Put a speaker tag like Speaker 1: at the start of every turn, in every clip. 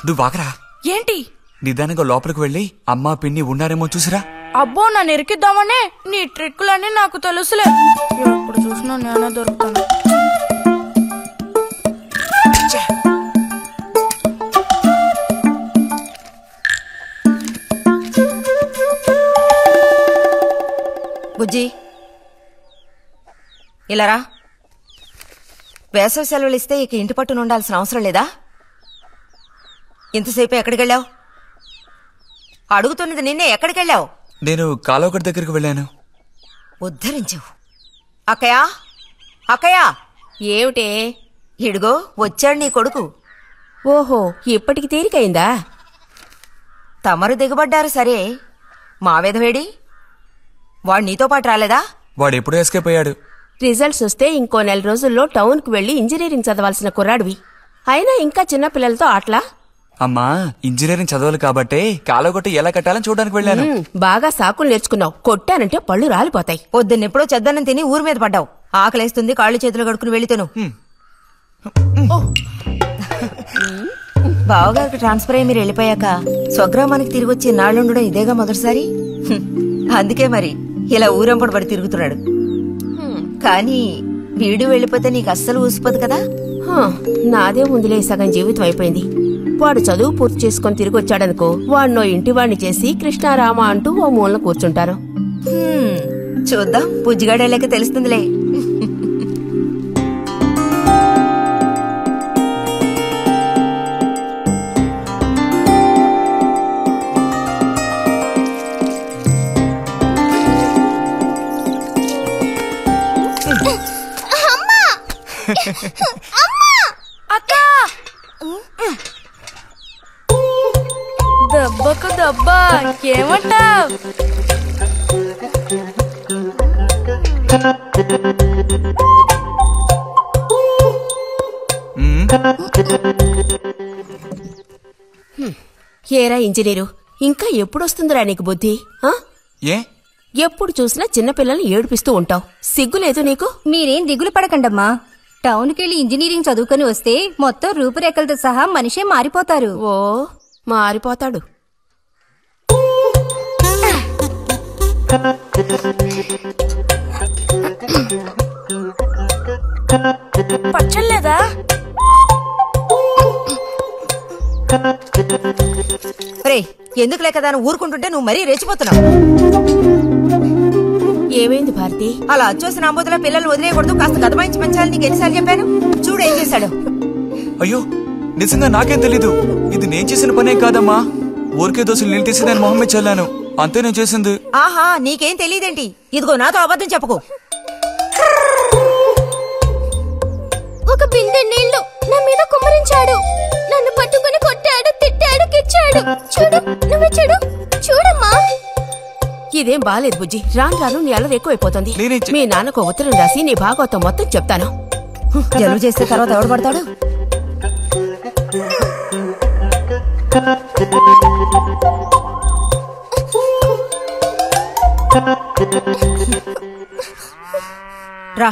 Speaker 1: నువ్వు వాకరా.
Speaker 2: ఏంటి?
Speaker 1: నిదానంగా లోపలికి వెళ్ళి అమ్మా పిన్ని ఉన్నారేమో చూసిరా.
Speaker 2: అబ్బో, నన్ను ఇరికిద్దామనే నీ ట్రిక్కులన్నీ నాకు తెలుసులే. ఎప్పుడు చూసినా నేనే దొరుకుతాను.
Speaker 3: బుజ్జి ఇలారా. వేసవి సెలవులు ఇస్తే ఇక ఇంటి పట్టున ఉండాల్సిన అవసరం లేదా? ఇంతసేపు ఎక్కడికెళ్ళావు? అడుగుతున్నది నిన్నే. ఎక్కడికెళ్ళావు?
Speaker 1: నేను కాలువగడ్డ దగ్గరికి వెళ్ళాను.
Speaker 3: ఉద్ధరించావు. అక్కయ్యా, అక్కయ్యా.
Speaker 4: ఏమిటే?
Speaker 3: ఇడుగో వచ్చాడు నీ కొడుకు.
Speaker 4: ఓహో, ఇప్పటికి తీరికైందా?
Speaker 3: తమరు దిగబడ్డారు సరే, మా విధవేడి వాడు నీతో పాటు రాలేదా?
Speaker 1: వాడెప్పుడూ ఎస్కేప్ అయ్యాడు.
Speaker 4: రిజల్ట్స్ వస్తే ఇంకో 4 రోజుల్లో టౌన్కు వెళ్లి ఇంజనీరింగ్ చదవాల్సిన కుర్రాడివి. అయినా ఇంకా చిన్నపిల్లలతో ఆటలా?
Speaker 1: అమ్మా, ఇంజనీరింగ్ చదవాలి కాబట్టే కాలువగొట్ట ఎలా కట్టాలని చూడడానికి వెళ్ళాను.
Speaker 4: బాగా సాకులు నేర్చుకున్నావు. కొట్టానంటే పళ్ళు రాలిపోతాయి.
Speaker 3: పొద్దున్నెప్పుడో చెద్దన్నం తిని ఊరి మీద పడ్డావు. ఆకలేస్తుంది, కాళ్ళు చేతులు కడుక్కుని వెళ్ళితేను. బావగారికి ట్రాన్స్ఫర్ అయ్యి మీరు వెళ్ళిపోయాక స్వగ్రామానికి తిరిగి వచ్చి నాళ్ళుండడం ఇదేగా మొదటిసారి. అందుకే మరి ఇలా ఊరంపడి పడి తిరుగుతున్నాడు. కానీ వీడు వెళ్ళిపోతే నీకు అస్సలు ఊసిపోదు కదా.
Speaker 4: నాదే ముందులే సగం జీవితం అయిపోయింది. వాడు చదువు పూర్తి చేసుకుని తిరిగి వచ్చాడనుకో, వాడినో ఇంటివాణ్ణి చేసి కృష్ణారామ అంటూ ఓ మూలన కూర్చుంటాను.
Speaker 3: చూద్దాం, బుజ్జిగాడేలేక తెలుస్తుందిలే.
Speaker 2: దెబ్బకు దెబ్బ ఏమంటావ్?
Speaker 4: ఏరా ఇంజనీరు, ఇంకా ఎప్పుడొస్తుందిరా నీకు బుద్ధి?
Speaker 1: ఏ
Speaker 4: ఎప్పుడు చూసినా చిన్నపిల్లల్ని ఏడిపిస్తూ ఉంటావు. సిగ్గులేదు నీకు?
Speaker 5: మీరేం దిగులు పడకండమ్మా. టౌన్కెళ్ళి ఇంజనీరింగ్ చదువుకొని వస్తే మొత్తం రూపురేఖలతో సహా మనిషే మారిపోతారు.
Speaker 4: ఓ, మారిపోతాడు.
Speaker 2: పచ్చలేదా?
Speaker 3: రే, ఎందుకు లేక దాన్ని ఊరుకుంటుంటే నువ్వు మరీ రెచ్చిపోతున్నావు.
Speaker 4: ఏమైంది భారతి?
Speaker 3: అలా అచ్చోసిన అంబోతుల పిల్లల్ని వదిలేయకూడదు, కాస్త గదమాయించి పెంచాలని నీకు ఎన్నిసార్లు చెప్పాను? చూడు ఏం చేశాడు.
Speaker 1: అయ్యో, నిజంగా నాకేం తెలీదు. ఇది నేను చేసిన పనేం కాదమ్మా. ఊరికే దోశలు నీళ్ళు తీసి నేను మొహం మీద చల్లాను, అంతే నేను చేసింది.
Speaker 3: ఆహా, నీకేం తెలియదేంటి? ఇదిగో నాతో అబద్ధం చెప్పుకో.
Speaker 5: ఒక బిందె నీళ్లు నా మీద కుమ్మరించాడు. నన్ను పట్టుకుని కొట్టాడు, తిట్టాడు, కిచ్చాడు. చూడు, నువ్వే చూడు. చూడమ్మా.
Speaker 4: ఇదేం బాలేదు బుజ్జి. రాను రాను నీ అల్లరి ఎక్కువైపోతుంది. మీ నాన్నకు ఉత్తరం రాసి నీ భాగవతం మొత్తం చెప్తాను.
Speaker 3: జలుబు చేస్తే తర్వాత ఎవడు పడతాడు? రా.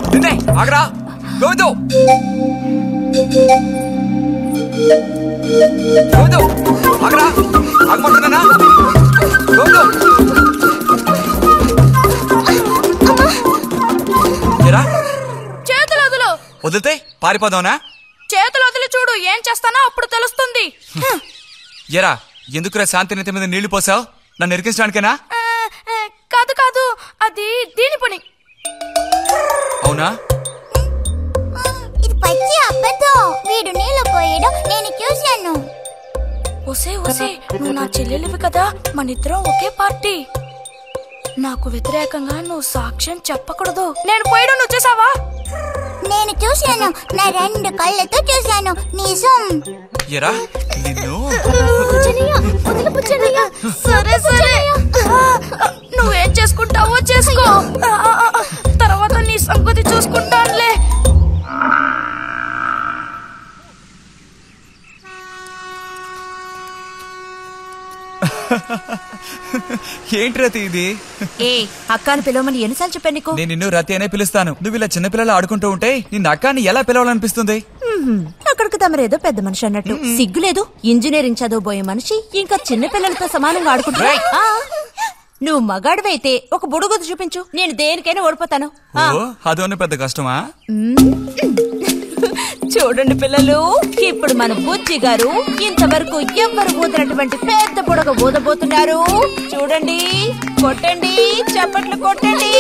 Speaker 1: గోవిందు, ఆగరా. గోవిందు, గోవిందు ఆగరా. ఆగమంటున్నానా? గోవిందు,
Speaker 2: చేతులు వదులు.
Speaker 1: వదిలితే పారిపోదావునా?
Speaker 2: చేతులు వదిలి చూడు, ఏం చేస్తానో అప్పుడు తెలుస్తుంది.
Speaker 1: ఎరా, ఎందుకురా శాంతినేత మీద నీళ్లు పోసావు? నన్ను ఎరికించడానికేనా?
Speaker 2: కాదు కాదు, అది దీని పని.
Speaker 1: అవునా?
Speaker 5: ఇది పచ్చి అబద్ధం. వీడు నీళ్లు పోయడం నేను చూశాను.
Speaker 2: ఒసే ఒసే, నువ్వు నా చెల్లెలివి కదా, మనిద్దరం ఒకే పార్టీ. నాకు వ్యతిరేకంగా నువ్వు సాక్ష్యం చెప్పకూడదు. నేను పోయడం నువ్వు చూసావా?
Speaker 5: నేను చూశాను, నా 2 కళ్ళతో చూశాను. నిజం.
Speaker 1: ఎరా నిన్ను
Speaker 2: సరే సరే, నువ్వేం చేసుకుంటావో చేసుకో. తర్వాత నీ సంగతి చూసుకుంటానులే.
Speaker 1: ఏంటి రతి ఇది?
Speaker 3: ఏ అక్కాని పిలవమని ఎన్నిసార్లు చెప్పాను నీకు?
Speaker 1: నేను నిన్ను రతి అనే పిలుస్తాను. నువ్వు ఇలా చిన్నపిల్లలు ఆడుకుంటూ ఉంటే నిన్న అక్కాని ఎలా పిలవాలనిపిస్తుంది?
Speaker 3: అక్కడికి తమరేదో పెద్ద మనిషి అన్నట్టు. సిగ్గులేదు? ఇంజనీరింగ్ చదవబోయే మనిషి ఇంకా చిన్న పిల్లలతో సమానంగా ఆడుకుంటున్నా. నువ్వు మగాడివైతే ఒక బుడుగుద్దు చూపించు, నేను దేనికైనా ఓడిపోతాను.
Speaker 1: అదోనే పెద్ద కష్టమా?
Speaker 3: చూడండి పిల్లలు, ఇప్పుడు మన బుజ్జి గారు ఇంతవరకు ఎవ్వరు ఊదినటువంటి పెద్ద బుడగ ఊదబోతున్నారు. చూడండి, కొట్టండి, చప్పట్లు కొట్టండి.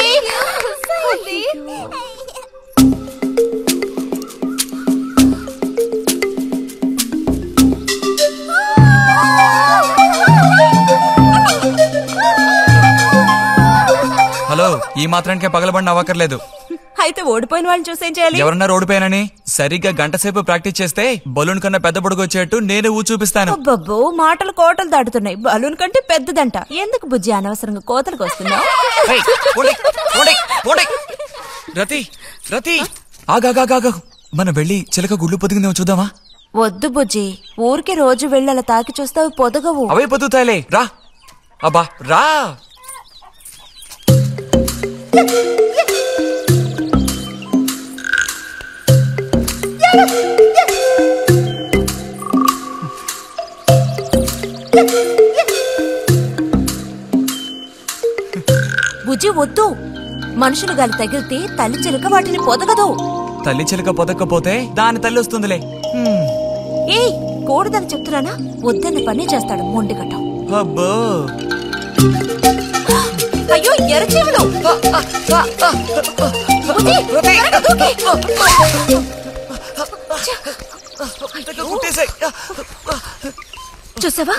Speaker 1: హలో, ఈ మాత్రానికే పగలబడిన అవ్వకర్లేదు.
Speaker 3: అయితే ఓడిపోయిన వాళ్ళని చూసేం చేయాలి?
Speaker 1: ఎవరన్నా ఓడిపోయానని సరిగ్గా గంట సేపు ప్రాక్టీస్ చేస్తే బలూన్ కన్నా పెద్ద బుడగ వచ్చేట్టు నేనే చూపిస్తాను.
Speaker 3: అబ్బబ్బో, మాటలు కోటలు దాటుతున్నాయి. బలూన్ కంటే పెద్దదంట. ఎందుకు బుజ్జి అనవసరంగా కోతలకు వస్తున్నావు?
Speaker 1: రతి రతి ఆగాగాగా, మనం వెళ్ళి చిలక గుళ్ళు పొదిగిందేమో చూద్దామా?
Speaker 3: వద్దు బుజ్జి, ఊరికి రోజు వెళ్ళి అలా తాకి చూస్తావు, పొదగవు.
Speaker 1: అవే పొద్దుతాయిలే, రా. అబ్బా రా.
Speaker 3: బుజ్జి వద్దు, మనుషులు గాలి తగిలితే తల్లి చిలుక వాటిని పొదగదు.
Speaker 1: తల్లి చిలక పొదక్కపోతే దాని తల్లి వస్తుందిలే.
Speaker 3: ఏయ్, కూడదని చెప్తున్నానా? వద్దన్న పని చేస్తాడు మొండిగట్టం.
Speaker 1: అబ్బో,
Speaker 3: అయ్యో ఎర్రచీమలు! చూసావా,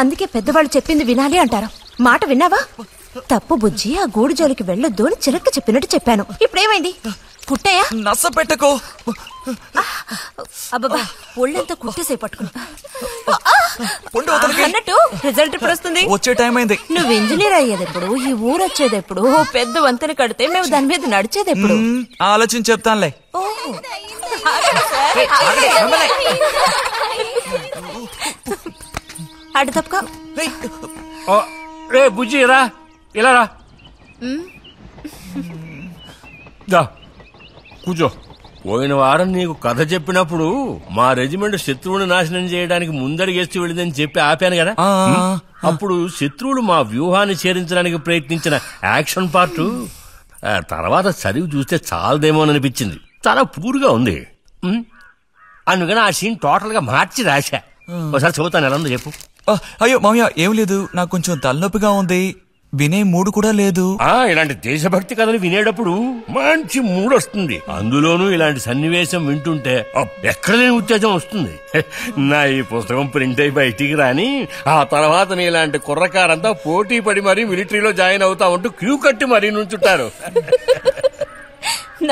Speaker 3: అందుకే పెద్దవాళ్ళు చెప్పింది వినాలి అంటారు. మాట విన్నావా? తప్పు బుజ్జి, ఆ గూడు జోలికి వెళ్ళొద్దు అని చిలక చెప్పినట్టు చెప్పాను. ఇప్పుడేమైంది? కుట్టాయా?
Speaker 1: నస పెట్టకో.
Speaker 3: అబ్బబ్బా, ఒళ్ళంతా కుట్టేసే పట్టుకున్నా అన్నట్టు. రిజల్ట్ ఇప్పుడు వస్తుంది.
Speaker 1: వచ్చే టైం అయింది.
Speaker 3: నువ్వు ఇంజనీర్ అయ్యేది ఎప్పుడు? ఈ ఊరు వచ్చేది ఎప్పుడు? పెద్ద వంతెన కడితే మేము దాని మీద నడిచేది ఎప్పుడు?
Speaker 1: ఆలోచించి చెప్తానులే.
Speaker 3: అడు తప్పక.
Speaker 6: రే బుజ్జి, రా, ఇలా రా. కూర్చో. పోయిన వారం నీకు కథ చెప్పినప్పుడు మా రెజిమెంట్ శత్రువుని నాశనం చేయడానికి ముందడిగేస్తూ వెళ్ళిందని చెప్పి ఆపాను కదా. అప్పుడు శత్రువులు మా వ్యూహాన్ని చేరించడానికి ప్రయత్నించిన యాక్షన్ పార్ట్ తర్వాత చదివి చూస్తే చాలదేమోననిపించింది. చాలా పూర్గా ఉంది. అందుకని ఆ సీన్ టోటల్ గా మార్చి రాశా. ఒకసారి చదువుతాను, ఎలా ఉందో చెప్పు.
Speaker 1: అయ్యో మామయ్య, ఏం లేదు, నాకు కొంచెం తలనొప్పిగా ఉంది. వినే మూడు కూడా లేదు.
Speaker 6: ఇలాంటి దేశభక్తి కథలు వినేటప్పుడు మంచి మూడ్ వస్తుంది. అందులోనూ ఇలాంటి సన్నివేశం వింటుంటే ఎక్కడ లేని ఉత్తేజం వస్తుంది. నా ఈ పుస్తకం ప్రింట్ అయి బయటికి రాని ఆ తర్వాత నీ ఇలాంటి కుర్రకారంతా పోటీ పడి మరీ మిలిటరీలో జాయిన్ అవుతా ఉంటూ క్యూ కట్టి మరీ నుంచుంటారు.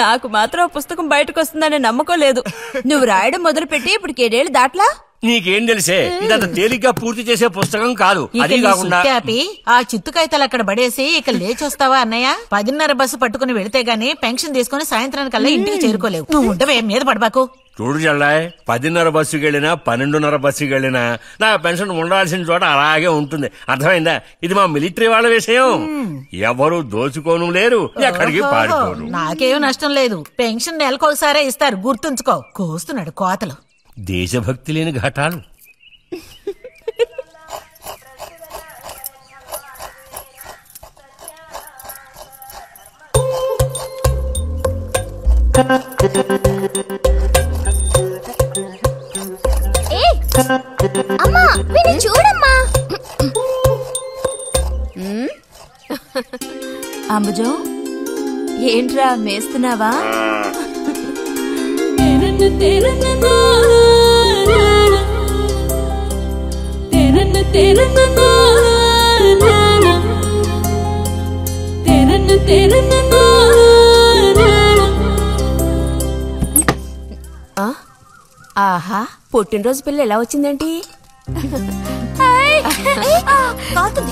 Speaker 3: నాకు మాత్రం ఆ పుస్తకం బయటకు వస్తుందనే నమ్మకం లేదు. నువ్వు రాయడం మొదలుపెట్టి ఇప్పుడు 7 ఏళ్ళు దాట్లా.
Speaker 6: నీకేం తెలిసే, ఇదంత తేలిగ్గా పూర్తి చేసే పుస్తకం కాదు. అది కాకుండా
Speaker 7: ఆ చిత్తు కాగితాలు అక్కడ పడేసి ఇక లేచొస్తావా అన్నయ్య? 10:30 బస్సు పట్టుకుని వెళితే గానీ పెన్షన్ తీసుకుని సాయంత్రానికల్లా ఇంటికి చేరుకోలేవు. నువ్వు ఉండవే, మీద పడబాకు.
Speaker 6: చూడు జల్లాయ్, 10:30 బస్సుకి వెళ్ళినా 12:30 బస్సుకి వెళ్ళినా నా పెన్షన్ ఉండాల్సిన చోట అలాగే ఉంటుంది. అర్థమైందా? ఇది మా మిలిటరీ వాళ్ళ విషయం. ఎవరు దోచుకోను లేరు, ఎక్కడికి పారిపోరు.
Speaker 7: నాకేం నష్టం లేదు. పెన్షన్ నెలకొకసారే ఇస్తారు, గుర్తుంచుకో. కోస్తున్నాడు కోతలు.
Speaker 6: దేశభక్తి లేని ఘటాలు.
Speaker 5: అమ్మా, వీడిని చూడమ్మా.
Speaker 3: అంబుజం, ఏంట్రా మేస్తున్నావా?
Speaker 4: ఆహా, పుట్టినరోజు పిల్ల ఎలా వచ్చిందేంటి?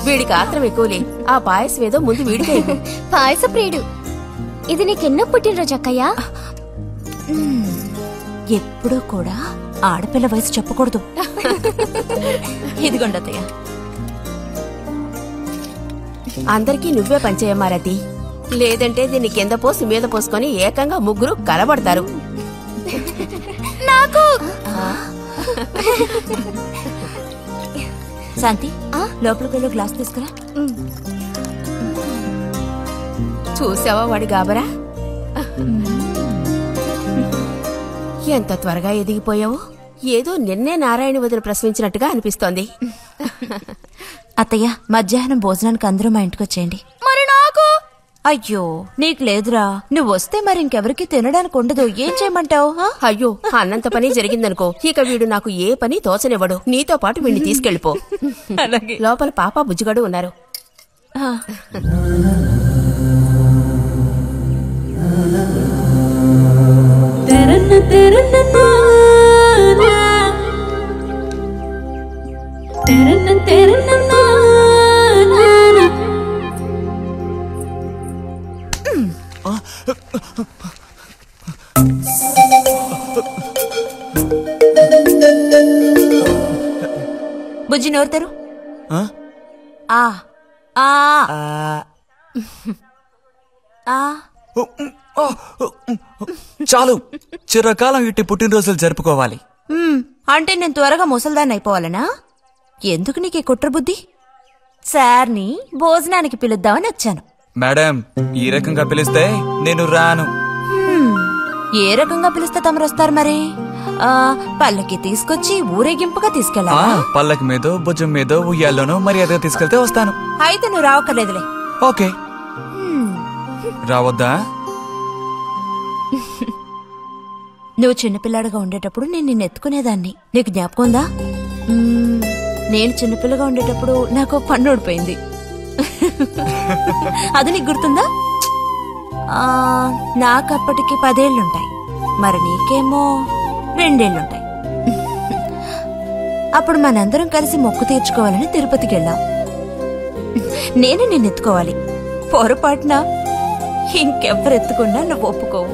Speaker 4: వీడికి ఆత్రం ఎక్కువలే. ఆ పాయసం ఏదో ముందు వీడికే.
Speaker 5: పాయస ప్రియుడు. ఇది నీకెన్నో పుట్టినరోజు అక్కయ్యా?
Speaker 2: ఎప్పుడూ కూడా ఆడపిల్ల వయసు చెప్పకూడదు. ఇదిగోండి అత్తయ్య.
Speaker 4: అందరికీ నువ్వే పంచేయమారతి, లేదంటే దీన్ని కింద పోసి మీద పోసుకొని ఏకంగా ముగ్గురు కలబడతారు.
Speaker 5: నాకు
Speaker 2: శాంతి, లోపలికి వెళ్ళి గ్లాస్ తీసుకురా.
Speaker 4: చూసావా వాడి గాబరా? ఎంత త్వరగా ఎదిగిపోయావు. ఏదో నిన్నే నారాయణ వదిలి ప్రసవించినట్టుగా అనిపిస్తోంది.
Speaker 2: అత్తయ్య, మధ్యాహ్నం భోజనానికి అందరూ మా ఇంటికి వచ్చేయండి.
Speaker 5: మరి నాకు?
Speaker 2: అయ్యో, నీకు లేదురా. నువ్వు వస్తే మరి ఇంకెవరికి తినడానికి ఉండదు. ఏం చేయమంటావు?
Speaker 4: అయ్యో, అన్నంత పని జరిగిందనుకో, ఇక వీడు నాకు ఏ పని తోచనివ్వడు. నీతో పాటు వీడిని తీసుకెళ్లిపో. లోపల పాప బుజ్జిగాడు ఉన్నారు.
Speaker 2: బుజ్జి నోరుతారు.
Speaker 1: చాలు, చిరకాలం ఇట్టి పుట్టినరోజులు జరుపుకోవాలి.
Speaker 2: అంటే నేను త్వరగా ముసల్దాన్ని అయిపోవాలనా? ఎందుకు నీకు కుట్ర బుద్ధి? సార్ని భోజనానికి పిలుద్దామని వచ్చాను.
Speaker 1: మేడం, ఈ రకంగా పిలిస్తే నేను రాను.
Speaker 2: ఏ రకంగా పిలిస్తే తమరు వస్తారు మరి? పల్లకి తీసుకొచ్చి ఊరేగింపుగా తీసుకెళ్ళా?
Speaker 1: పల్లకి మీదో భుజం మీదో ఉయ్యాల్లోనో మర్యాదగా తీసుకెళ్తే వస్తాను.
Speaker 2: అయితే నువ్వు రావక్కర్లేదులే.
Speaker 1: ఓకే. రావద్దా?
Speaker 2: నువ్వు చిన్నపిల్లాడుగా ఉండేటప్పుడు నేను నిన్ను ఎత్తుకునేదాన్ని. నీకు జ్ఞాపకం ఉందా? నేను చిన్నపిల్లగా ఉండేటప్పుడు నాకు పన్ను ఊడిపోయింది. అది నీకు గుర్తుందా? నాకప్పటికి 10 ఏళ్లుంటాయి. మరి నీకేమో 2 ఏళ్లుంటాయి. అప్పుడు మనందరం కలిసి మొక్కు తీర్చుకోవాలని తిరుపతికి వెళ్ళాం. నేను నిన్ను ఎత్తుకోవాలి. పొరపాటున ఇంకెవ్వరెత్తుకున్నా నువ్వు ఒప్పుకోవు.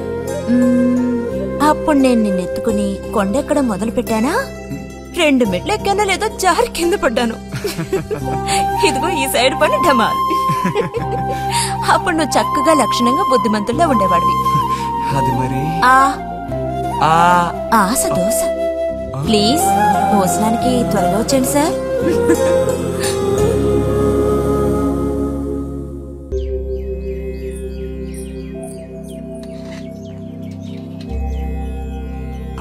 Speaker 2: అప్పుడు నేను నిన్ను ఎత్తుకుని కొండెక్కడం మొదలు పెట్టానా, 2 మెట్లు ఎక్కానో లేదో జారి కింద పడ్డాను. ఇదిగో ఈ సైడ్ పని ఢమాల్. అప్పుడు నువ్వు చక్కగా లక్షణంగా బుద్ధిమంతుల్లా ఉండేవాడివి.
Speaker 1: అది మరి
Speaker 2: ఆశ దోశ. ప్లీజ్ భోజనానికి త్వరగా వచ్చేయండి సార్.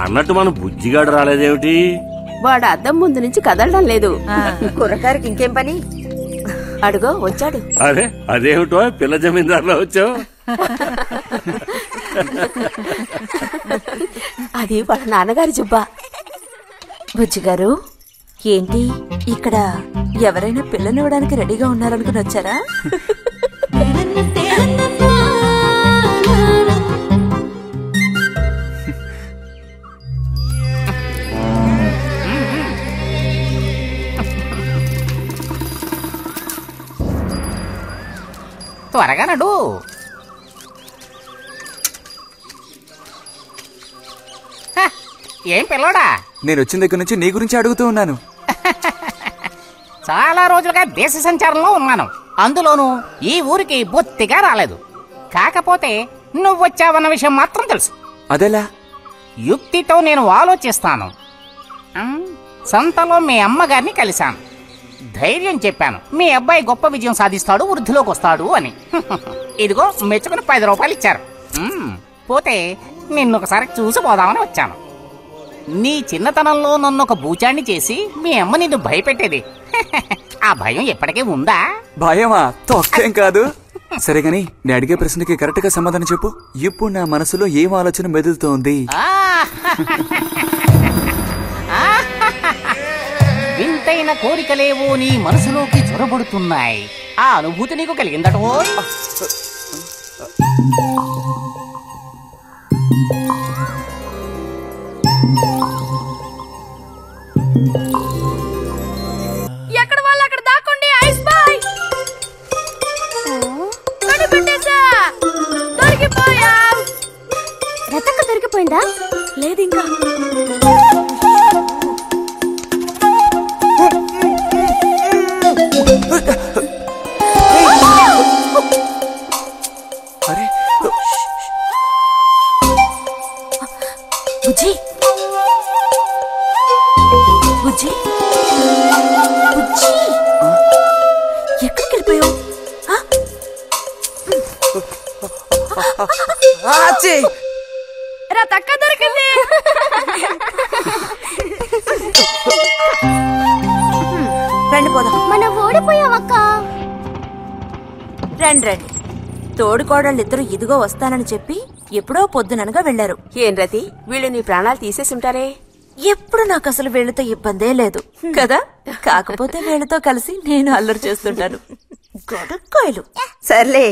Speaker 6: అన్నట్టు మన బుజ్జిగాడు రాలేదేమిటి?
Speaker 4: వాడు అద్దం ముందు నుంచి కదలడం లేదు.
Speaker 3: కుర్రకారికి ఇంకేం పని?
Speaker 4: అడుగో వచ్చాడు.
Speaker 6: అరే, అదేమిటో పిల్ల జమీందారులో వచ్చావు?
Speaker 4: అది వాళ్ళ నాన్నగారి జుబ్బా.
Speaker 2: బుజ్జిగారు, ఏంటి ఇక్కడ ఎవరైనా పిల్లనివ్వడానికి రెడీగా ఉన్నారనుకుని వచ్చారా?
Speaker 8: త్వరగా నడు. ఏం పిల్లోడా,
Speaker 1: నేను వచ్చిన దగ్గర నుంచి నీ గురించి అడుగుతూ ఉన్నాను.
Speaker 8: చాలా రోజులుగా దేశ సంచారంలో ఉన్నాను. అందులోనూ ఈ ఊరికి బొత్తిగా రాలేదు. కాకపోతే నువ్వు వచ్చావన్న విషయం మాత్రం తెలుసు.
Speaker 1: అదెలా?
Speaker 8: యుక్తితో నేను ఆలోచిస్తాను. సంతలో మీ అమ్మగారిని కలిశాను. ధైర్యం చెప్పాను, మీ అబ్బాయి గొప్ప విజయం సాధిస్తాడు, వృద్ధిలోకి వస్తాడు అని. ఇదిగో మెచ్చుకుని 10 రూపాయలు ఇచ్చారు. పోతే నిన్నొకసారి చూసి పోదామని వచ్చాను. నీ చిన్నతనంలో నన్ను ఒక బూచాన్ని చేసి మీ అమ్మ నిన్ను భయపెట్టేది. ఆ భయం ఎప్పటికీ ఉందా?
Speaker 1: భయమా? తొక్కేం కాదు. సరే గాని నేను అడిగే ప్రశ్నకి కరెక్ట్ గా సమాధానం చెప్పు. ఇప్పుడు నా మనసులో ఏం ఆలోచన మెదులుతోంది?
Speaker 8: వింతైన కోరికలేవో నీ మనసులోకి చొరబడుతున్నాయి. ఆ అనుభూతి నీకు కలిగిందటో?
Speaker 5: ఎక్కడ వాళ్ళు అక్కడ దాక్కోండి. Ice boy కనిపెట్టేశా. దొరికిపోయా. రతక్క దొరికిపోయిందా? లేదు ఇంకా.
Speaker 1: అరే
Speaker 2: బుజ్జి బుజ్జి బుజ్జి ఎక్కడికి వెళ్ళిపోయావు?
Speaker 5: రతక్క దొరికింది.
Speaker 2: రండి పోదాం.
Speaker 5: మనం ఓడిపోయావక్క.
Speaker 2: రండి రండి. తోడుకోడళ్ళిద్దరూ ఇదిగో వస్తానని చెప్పి ఎప్పుడో పొద్దుననగా వెళ్లారు.
Speaker 4: ఏం రతి, వీళ్ళు నీ ప్రాణాలు తీసేసి ఉంటారే.
Speaker 2: ఎప్పుడు నాకు అసలు వీళ్ళతో ఇబ్బందే లేదు కదా. కాకపోతే వీళ్ళతో కలిసి నేను అల్లరి చేస్తుంటాను. గొడక్కాయలు.
Speaker 3: సర్లే,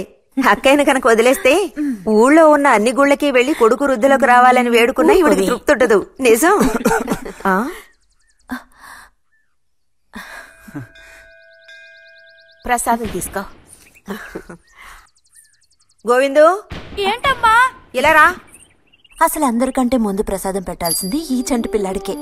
Speaker 3: అక్కయ్యను కనుక వదిలేస్తే ఊళ్ళో ఉన్న అన్ని గుళ్ళకి వెళ్లి కొడుకు వృద్ధిలోకి రావాలని వేడుకున్నా ఇవిడికి తృప్తి ఉండదు. నిజం.
Speaker 4: ప్రసాదం తీసుకో.
Speaker 3: గోవిందు,
Speaker 5: ఏంటమ్మా?
Speaker 3: ఇలా రా.
Speaker 2: అసలు అందరికంటే ముందు ప్రసాదం పెట్టాల్సింది ఈ చంటి పిల్లాడికే.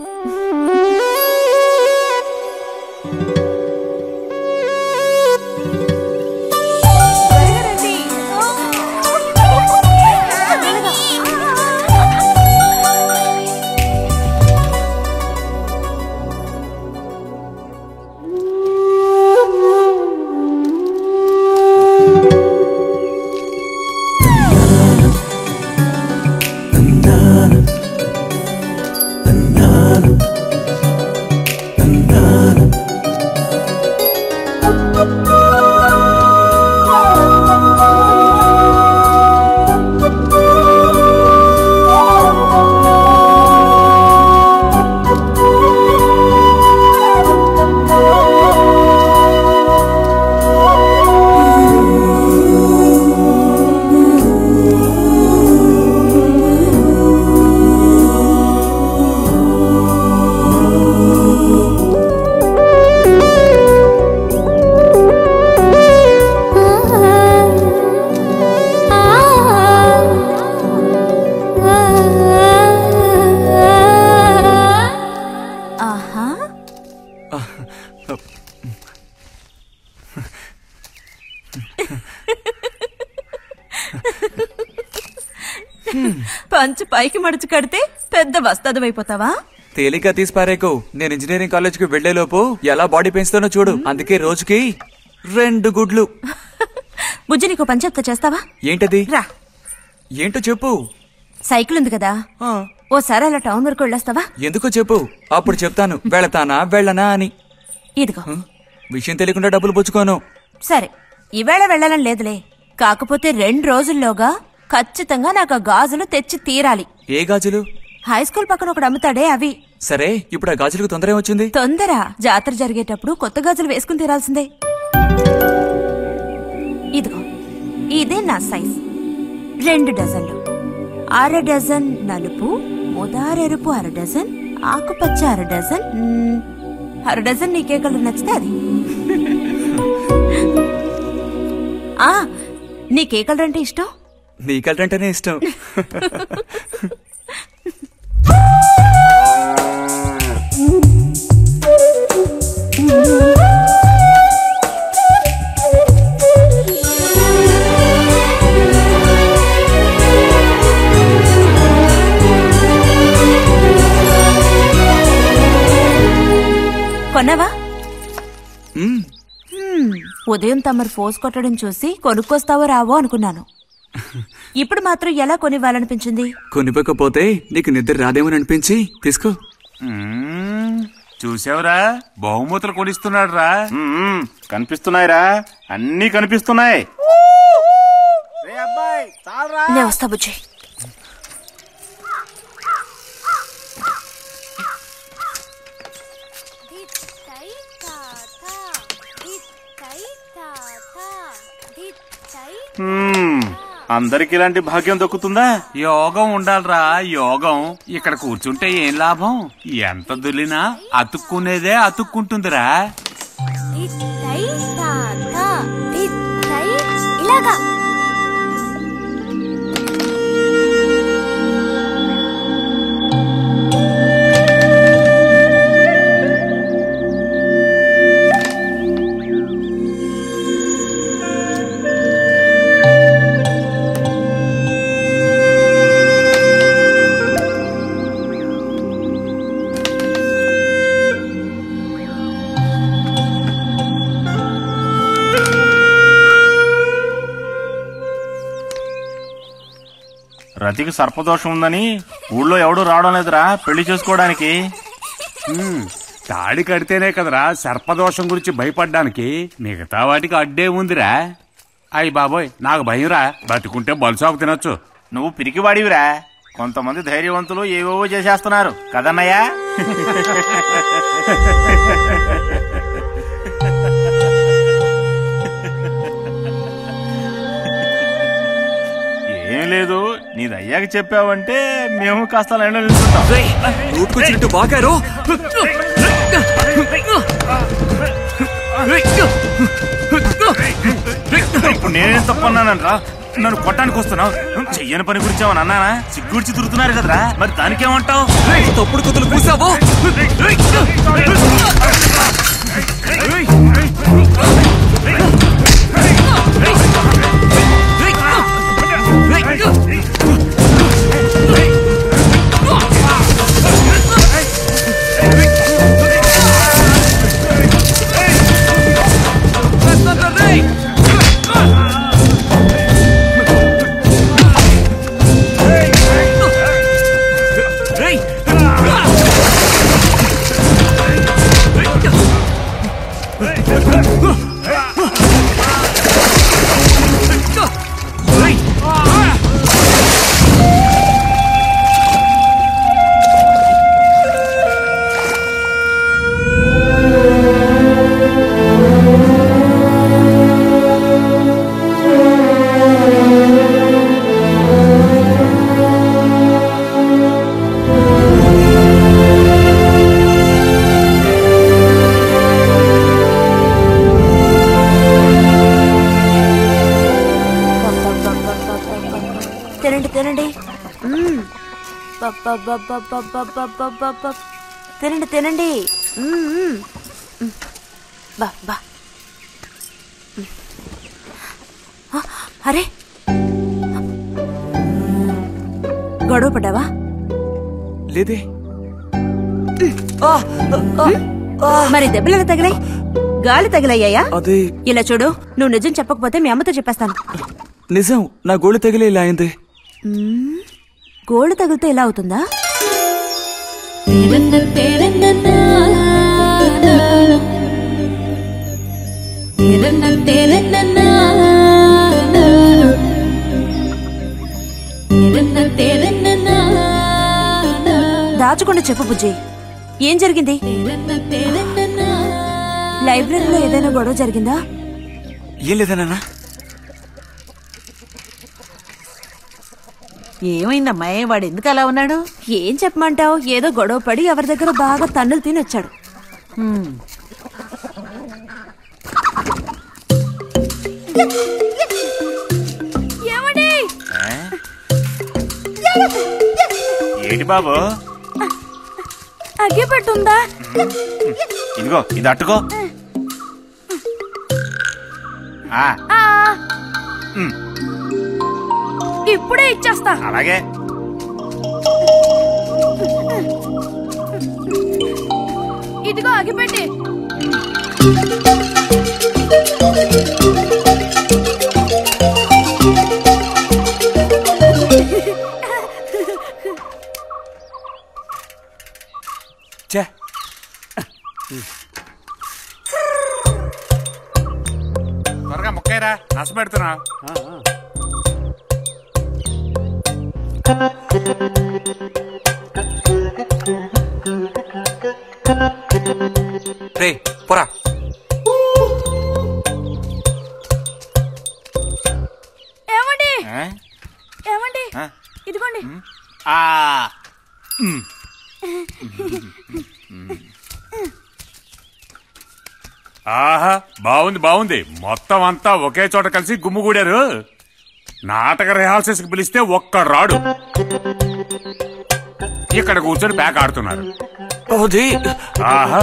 Speaker 2: పంచు పైకి మడుచు కడితే పెద్ద వస్తాదమైపోతావా?
Speaker 1: తేలిక తీసి పారేకు. నేను ఇంజనీరింగ్ కాలేజ్ కి వెళ్లేలోపు ఎలా బాడీ పెంచుతానో చూడు. అందుకే రోజుకి 2 గుడ్లు.
Speaker 2: బుజ్జి, నీకు పని చెప్తా, చేస్తావా?
Speaker 1: ఏంటది?
Speaker 2: రా.
Speaker 1: ఏంటో చెప్పు.
Speaker 2: సైకిల్ ఉంది కదా, ఓసారి అలా టౌన్ వరకు వెళ్ళొస్తావా?
Speaker 1: ఎందుకో చెప్పు, అప్పుడు చెప్తాను వెళతానా వెళ్ళనా అని.
Speaker 2: ఇదిగో.
Speaker 1: విషయం తెలియకుండా డబ్బులు పుచ్చుకోను.
Speaker 2: సరే, ఈవేళ వెళ్ళాలని లేదులే. కాకపోతే 2 రోజుల్లోగా ఖచ్చితంగా నాకు ఆ గాజులు తెచ్చి తీరాలి.
Speaker 1: ఏ గాజులు?
Speaker 2: హై స్కూల్ పక్కన ఒకడు అమ్ముతాడే అవి.
Speaker 1: సరే, ఇప్పుడు ఆ గాజులకు తొందర ఏమొచ్చింది?
Speaker 2: తొందర జాతర జరిగేటప్పుడు కొత్త గాజులు వేసుకుని తీరాల్సిందే. ఇదిగో, ఇదే నా సైజ్. 2 డజన్లు. 1/2 డజన్ నలుపు, ముదారెరుపు 1/2 డజన్, ఆకుపచ్చ 1/2 డజన్. 1/2 డజన్ నీకే కలర్ నచ్చితే అది. నీకే కలర్ అంటే ఇష్టం?
Speaker 1: నీ కలర్ అంటేనే ఇష్టం.
Speaker 2: కొన్నావా? ఉదయం తమరు ఫోర్స్ కొట్టడం చూసి కొనుక్కొస్తావో రావో అనుకున్నాను. ఇప్పుడు మాత్రం ఎలా కొనివ్వాలనిపించింది?
Speaker 1: కొనిపోకపోతే నీకు నిద్ర రాదేమని అనిపించి తీసుకో.
Speaker 9: చూసావురా, బహుమతులు కొనిస్తున్నాడు రా. కనిపిస్తున్నాయిరా, అన్నీ కనిపిస్తున్నాయి.
Speaker 2: నేను వస్తా బుజ్జి.
Speaker 9: అందరికి ఇలాంటి భాగ్యం దక్కుతుందా? యోగం ఉండాలిరా, యోగం. ఇక్కడ కూర్చుంటే ఏం లాభం? ఎంత దులినా అతుక్కునేదే అతుక్కుంటుందిరా.
Speaker 5: ఇలాగా
Speaker 9: రతికి సర్పదోషం ఉందని ఊళ్ళో ఎవడూ రావడం లేదురా పెళ్లి చేసుకోవడానికి. తాడి కడితేనే కదరా సర్పదోషం గురించి భయపడ్డానికి, మిగతా వాటికి అడ్డే ఉందిరా. అయ్యి బాబోయ్, నాకు భయంరా. బతుకుంటే బలుసాకు తినొచ్చు. నువ్వు పిరికివాడివిరా. కొంతమంది ధైర్యవంతులు ఏవేవో చేసేస్తున్నారు కదన్నయ్యా. ఏం లేదు, నీది అయ్యాక చెప్పావంటే మేము కాస్త లైన్లో నిల్చుంటాం.
Speaker 1: నోటుకొచ్చినట్టు బాగారు.
Speaker 9: ఇప్పుడు నేనేం తప్పన్నానరా? నన్ను కొట్టడానికి వస్తున్నావు. చెయ్యని పని గురించి ఏమన్నా అన్నానా? సిగ్గుడిచి తిరుగుతున్నారు కదరా, మరి దానికేమంటావు?
Speaker 1: తప్పుడు కుతులు కూసావు.
Speaker 2: తినండి తినండి. అరే గొడవ పడ్డావా?
Speaker 1: లేదే.
Speaker 2: మరి దెబ్బలు తగిలాయి? గాలి తగిలయ్యాయా?
Speaker 1: అదే.
Speaker 2: ఇలా చూడు, నువ్వు నిజం చెప్పకపోతే మీ అమ్మతో చెప్పేస్తాను.
Speaker 1: నిజం, నా గోళ్ళు తగిలే ఇలా అయింది.
Speaker 2: గోళ్ళు తగిలితే ఇలా అవుతుందా? దాచకుండా చెప్పు బుజ్జి, ఏం జరిగింది? లైబ్రరీలో ఏదైనా గొడవ జరిగిందా?
Speaker 1: ఏం లేదన్నా.
Speaker 7: ఏమైందమ్మా? వాడు ఎందుకు అలా ఉన్నాడు?
Speaker 2: ఏం చెప్పమంటావు, ఏదో గొడవ పడి ఎవరి దగ్గర బాగా తన్నులు తిని వచ్చాడు.
Speaker 9: ఏంటి బాబు?
Speaker 2: అగ్గిపెట్టుందా?
Speaker 9: ఇదిగో ఇది అట్టుకో.
Speaker 2: ఇప్పుడే ఇచ్చేస్తా.
Speaker 9: అలాగే.
Speaker 2: ఇదిగో అగ్గిపెట్టి.
Speaker 9: త్వరగా ముక్కైరా, నష్టపెడుతున్నా.
Speaker 1: రే పోరా.
Speaker 2: ఏమండి?
Speaker 5: ఏమండి ఇదిగోండి.
Speaker 9: ఆహా, బాగుంది. మొత్తం అంతా ఒకే చోట కలిసి గుమ్ముగూడారు. నాటక రిహార్సల్స్ పిలిస్తే ఒక్క రాడు. ఇక్కడ కూర్చొని ప్యాక్ ఆడుతున్నారు. ఆహా.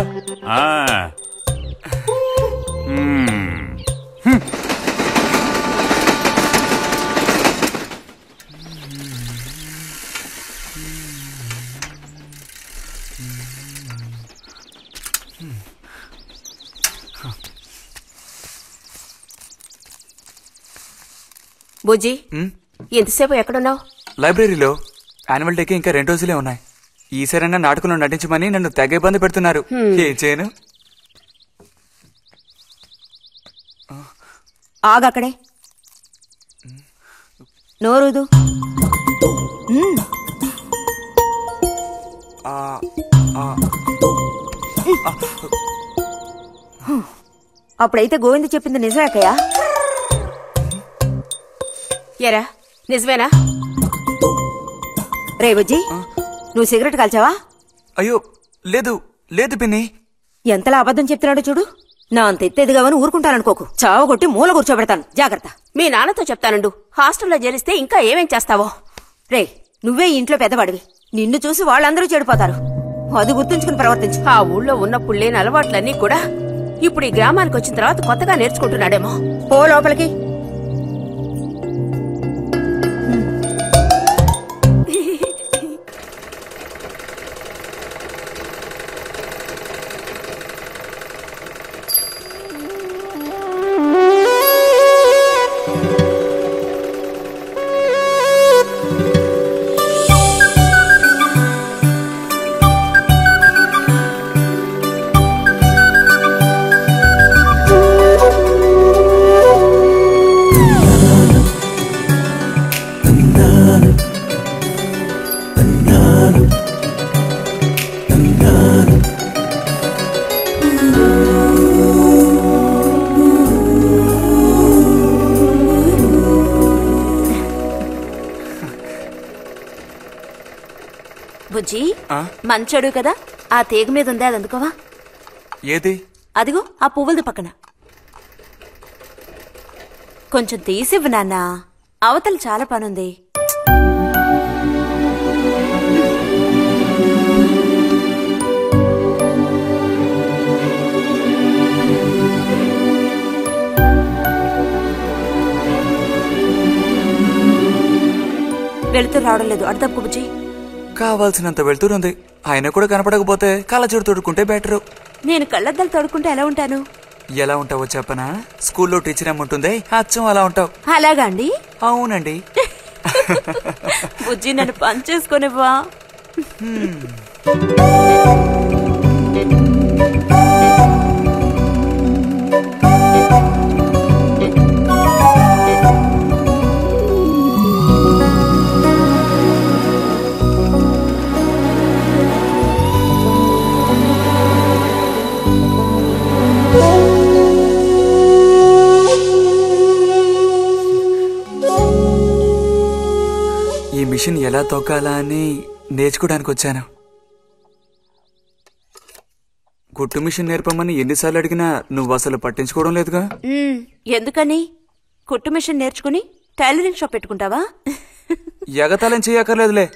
Speaker 4: బుజ్జి, ఎంతసేపు ఎక్కడున్నావు?
Speaker 1: లైబ్రరీలో. యాన్యువల్ డేకి ఇంకా 2 రోజులే ఉన్నాయి. ఈసారైనా నాటకంలో నటించమని నన్ను తెగ ఇబ్బంది పెడుతున్నారు. ఏం చేయను?
Speaker 3: ఆగక్కడే, నోరుదు. అప్పుడైతే గోవింద చెప్పింది నిజమేకయ్యా?
Speaker 4: ఎరా నిజమేనా?
Speaker 3: రే బుజ్జి, నువ్వు సిగరెట్ కాల్చావా?
Speaker 1: అయ్యో లేదు పిన్ని.
Speaker 3: ఎంతలా అబద్ధం చెప్తున్నాడో చూడు. నా అంత ఎత్తేదిగావని ఊరుకుంటాననుకోకు. చావగొట్టి మూల కూర్చోబెడతాను, జాగ్రత్త.
Speaker 4: మీ నాన్నతో చెప్తానండు. హాస్టల్లో చేరిస్తే ఇంకా ఏమేం చేస్తావో.
Speaker 3: రే, నువ్వే ఇంట్లో పెద్దవాడివి. నిన్ను చూసి వాళ్ళందరూ చెడిపోతారు. అది గుర్తుంచుకుని ప్రవర్తించు.
Speaker 4: ఆ ఊళ్ళో ఉన్నప్పుడు లేని అలవాట్లన్నీ కూడా ఇప్పుడు ఈ గ్రామానికి వచ్చిన తర్వాత కొత్తగా నేర్చుకుంటున్నాడేమో.
Speaker 3: పో లోపలికి. బుజ్జి, మంచోడు కదా, ఆ తీగ మీద ఉంది, అది అందుకోవా?
Speaker 1: ఏది?
Speaker 3: అదిగో ఆ పువ్వులది పక్కన. కొంచెం తీసివ్వు నాన్న, అవతల చాలా పనుంది. వెళుతూ రావడం లేదు, అర్థం బుజ్జి.
Speaker 1: కావాల్సినంత వెళ్తురుంది. ఆయన కూడా కనపడకపోతే కళ్ళజోడు తొడుక్కుంటే బెటరు.
Speaker 3: నేను కళ్ళద్దాలు తొడుక్కుంటే ఎలా ఉంటాను?
Speaker 1: ఎలా ఉంటావో చెప్పనా? స్కూల్లో టీచర్ ఏముంటుంది, అచ్చం అలా ఉంటావు.
Speaker 3: అలాగా అండి?
Speaker 1: అవునండి.
Speaker 3: బుజ్జి, నన్ను పని చేసుకునివ్వా?
Speaker 1: ఈ మిషన్ ఎలా తొక్కాలా అని నేర్చుకోవడానికి వచ్చాను. కుట్టు మిషన్ నేర్పమని ఎన్నిసార్లు అడిగినా నువ్వు అసలు పట్టించుకోవడం లేదుగా.
Speaker 3: ఎందుకని? కుట్టు మిషన్ నేర్చుకుని టైలరింగ్ షాప్ పెట్టుకుంటావా?
Speaker 1: ఎగతాళం చేయక్కర్లేదులే.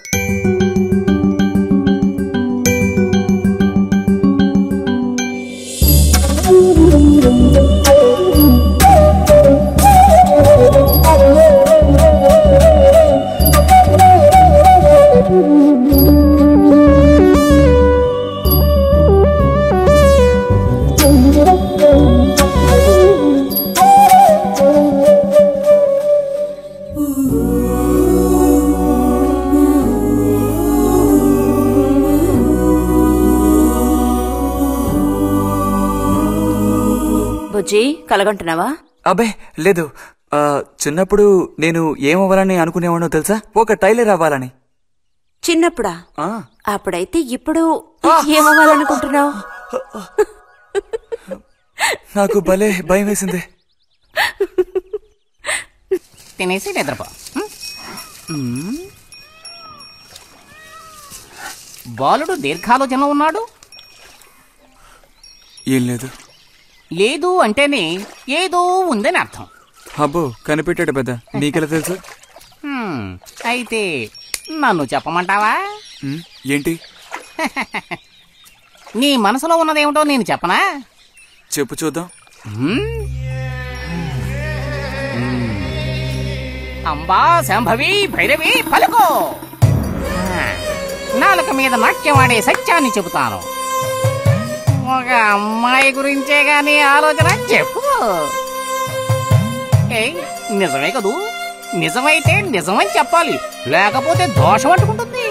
Speaker 3: బుజ్జి, కలగంటున్నావా?
Speaker 1: అబ్బే లేదు. చిన్నప్పుడు నేను ఏమవ్వాలని అనుకునేవాడో తెలుసా? ఒక టైలర్ అవ్వాలని.
Speaker 3: చిన్నప్పుడా? అప్పుడైతే ఇప్పుడు ఏమవ్వాలనుకుంటున్నావు?
Speaker 1: నాకు భలే భయం వేసింది.
Speaker 8: తినేసి నిద్రపో. బాలుడు దీర్ఘాలోచనలో ఉన్నాడు.
Speaker 1: ఏం లేదు.
Speaker 8: లేదు అంటేనే ఏదో ఉందని అర్థం.
Speaker 1: అబ్బో కనిపెట్టాడు పెద్ద. నీకెలా తెలుసు?
Speaker 8: అయితే నన్ను చెప్పమంటావా?
Speaker 1: ఏంటి?
Speaker 8: నీ మనసులో ఉన్నదేమిటో నేను చెప్పనా?
Speaker 1: చెప్పు చూద్దాం.
Speaker 8: అంబా శాంభవి భైరవి పలుకో. నాలుక మీద నాట్యమాడే సత్యాన్ని చెబుతాను. ఒక అమ్మాయి గురించే గాని ఆలోచన చెప్పు. నిజమే కదూ? నిజమైతే నిజమని చెప్పాలి, లేకపోతే దోషం అంటుకుంటుంది.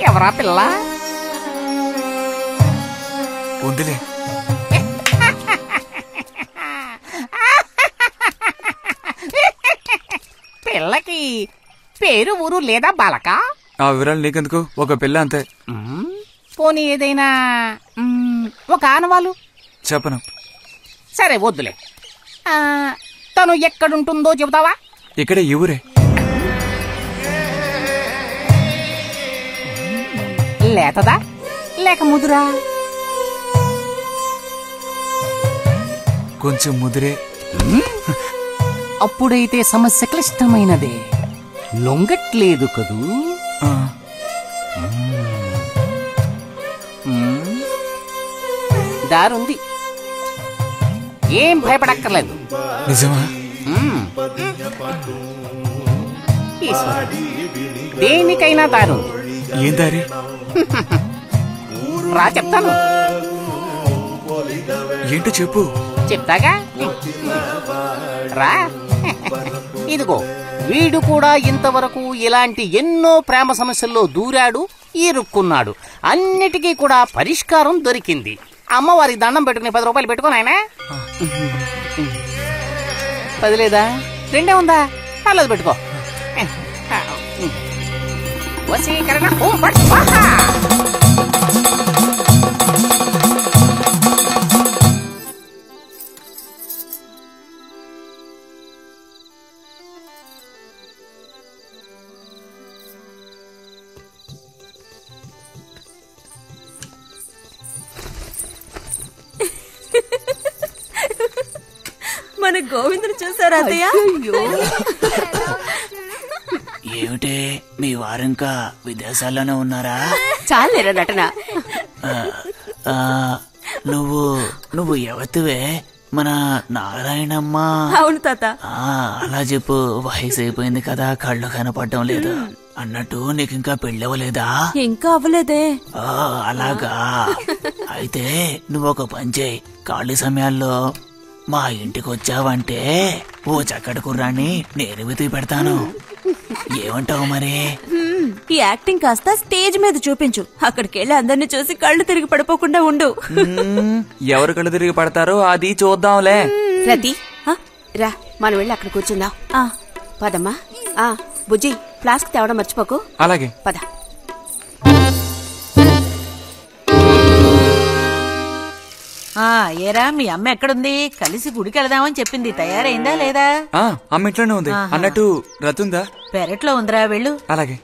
Speaker 8: ఎవరా పిల్ల?
Speaker 1: ఉందిలే.
Speaker 8: పిల్లకి పేరు ఊరు లేదా బాలక?
Speaker 1: ఆ వివరాలు నీకెందుకు? ఒక పిల్ల అంతే.
Speaker 8: పోనీ ఏదైనా ఒక ఆనవాలు?
Speaker 1: చెప్పను.
Speaker 8: సరే వద్దులే. తను ఎక్కడుంటుందో చెబుతావా?
Speaker 1: ఇక్కడే ఈ ఊరే.
Speaker 8: లేతదా లేక ముదురా?
Speaker 1: కొంచెం ముదిరే.
Speaker 8: అప్పుడైతే సమస్య క్లిష్టమైనదే. లొంగట్లేదు కదూ? దారుంది, ఏం భయపడక్కర్లేదు.
Speaker 1: నిజమా?
Speaker 8: దేనికైనా దారుంది.
Speaker 1: ఏం దారి?
Speaker 8: రా చెప్తాను.
Speaker 1: ఏంటో చెప్పు.
Speaker 8: చెప్తాగా రా. ఇదిగో వీడు కూడా ఇంతవరకు ఇలాంటి ఎన్నో ప్రేమ సమస్యల్లో దూరాడు, ఇరుక్కున్నాడు. అన్నిటికీ కూడా పరిష్కారం దొరికింది. అమ్మవారికి దండం పెట్టుకుని 10 రూపాయలు పెట్టుకోనాయనా. 10 లేదా? 2 ఉందా? పర్లేదు పెట్టుకో. వశీకరణ ఓం ఫట్ స్వాహా.
Speaker 2: మన గోవిందుని చూసారా అత్తయ్య?
Speaker 10: ఏమిటే మీ వారింకా విదేశాల్లోనే ఉన్నారా?
Speaker 4: చాలేరా నటన.
Speaker 10: నువ్వు ఎవతివే? మన నారాయణమ్మ?
Speaker 2: అవును తాత.
Speaker 10: అలా చెప్పు. వయసు అయిపోయింది కదా, కళ్ళు కనపడటం లేదు. అన్నట్టు నీకు ఇంకా పెళ్ళవలేదా?
Speaker 2: ఇంకా అవ్వలేదే.
Speaker 10: అలాగా. అయితే నువ్వు ఒక పని చేయి. ఖాళీ సమయాల్లో మా ఇంటికి వచ్చావంటే ఓ చక్కటి కుర్రాన్ని నేను వెతికి పెడతాను. ఏమంటావు మరి?
Speaker 2: ఈ యాక్టింగ్ కాస్త స్టేజ్ మీద చూపించు. అక్కడికి వెళ్ళి అందరినీ చూసి కళ్ళు తిరిగి పడిపోకుండా ఉండు.
Speaker 1: ఎవరు కళ్ళు తిరిగి పడతారో అది చూద్దాంలే.
Speaker 4: రతి రా, మనం వెళ్ళి అక్కడ కూర్చుందాం. పదమ్మా. బుజ్జి, ఫ్లాస్క్ తేవడం మర్చిపోకు.
Speaker 1: అలాగే.
Speaker 4: పద.
Speaker 7: ఏరా మీ అమ్మ ఎక్కడుంది? కలిసి గుడికి వెళదామని చెప్పింది. తయారైందా లేదా?
Speaker 1: అమ్మ ఇంట్లోనే ఉంది. అన్నట్టు రతుందా?
Speaker 7: పెరట్లో ఉందిరా, వెళ్ళు.
Speaker 1: అలాగే.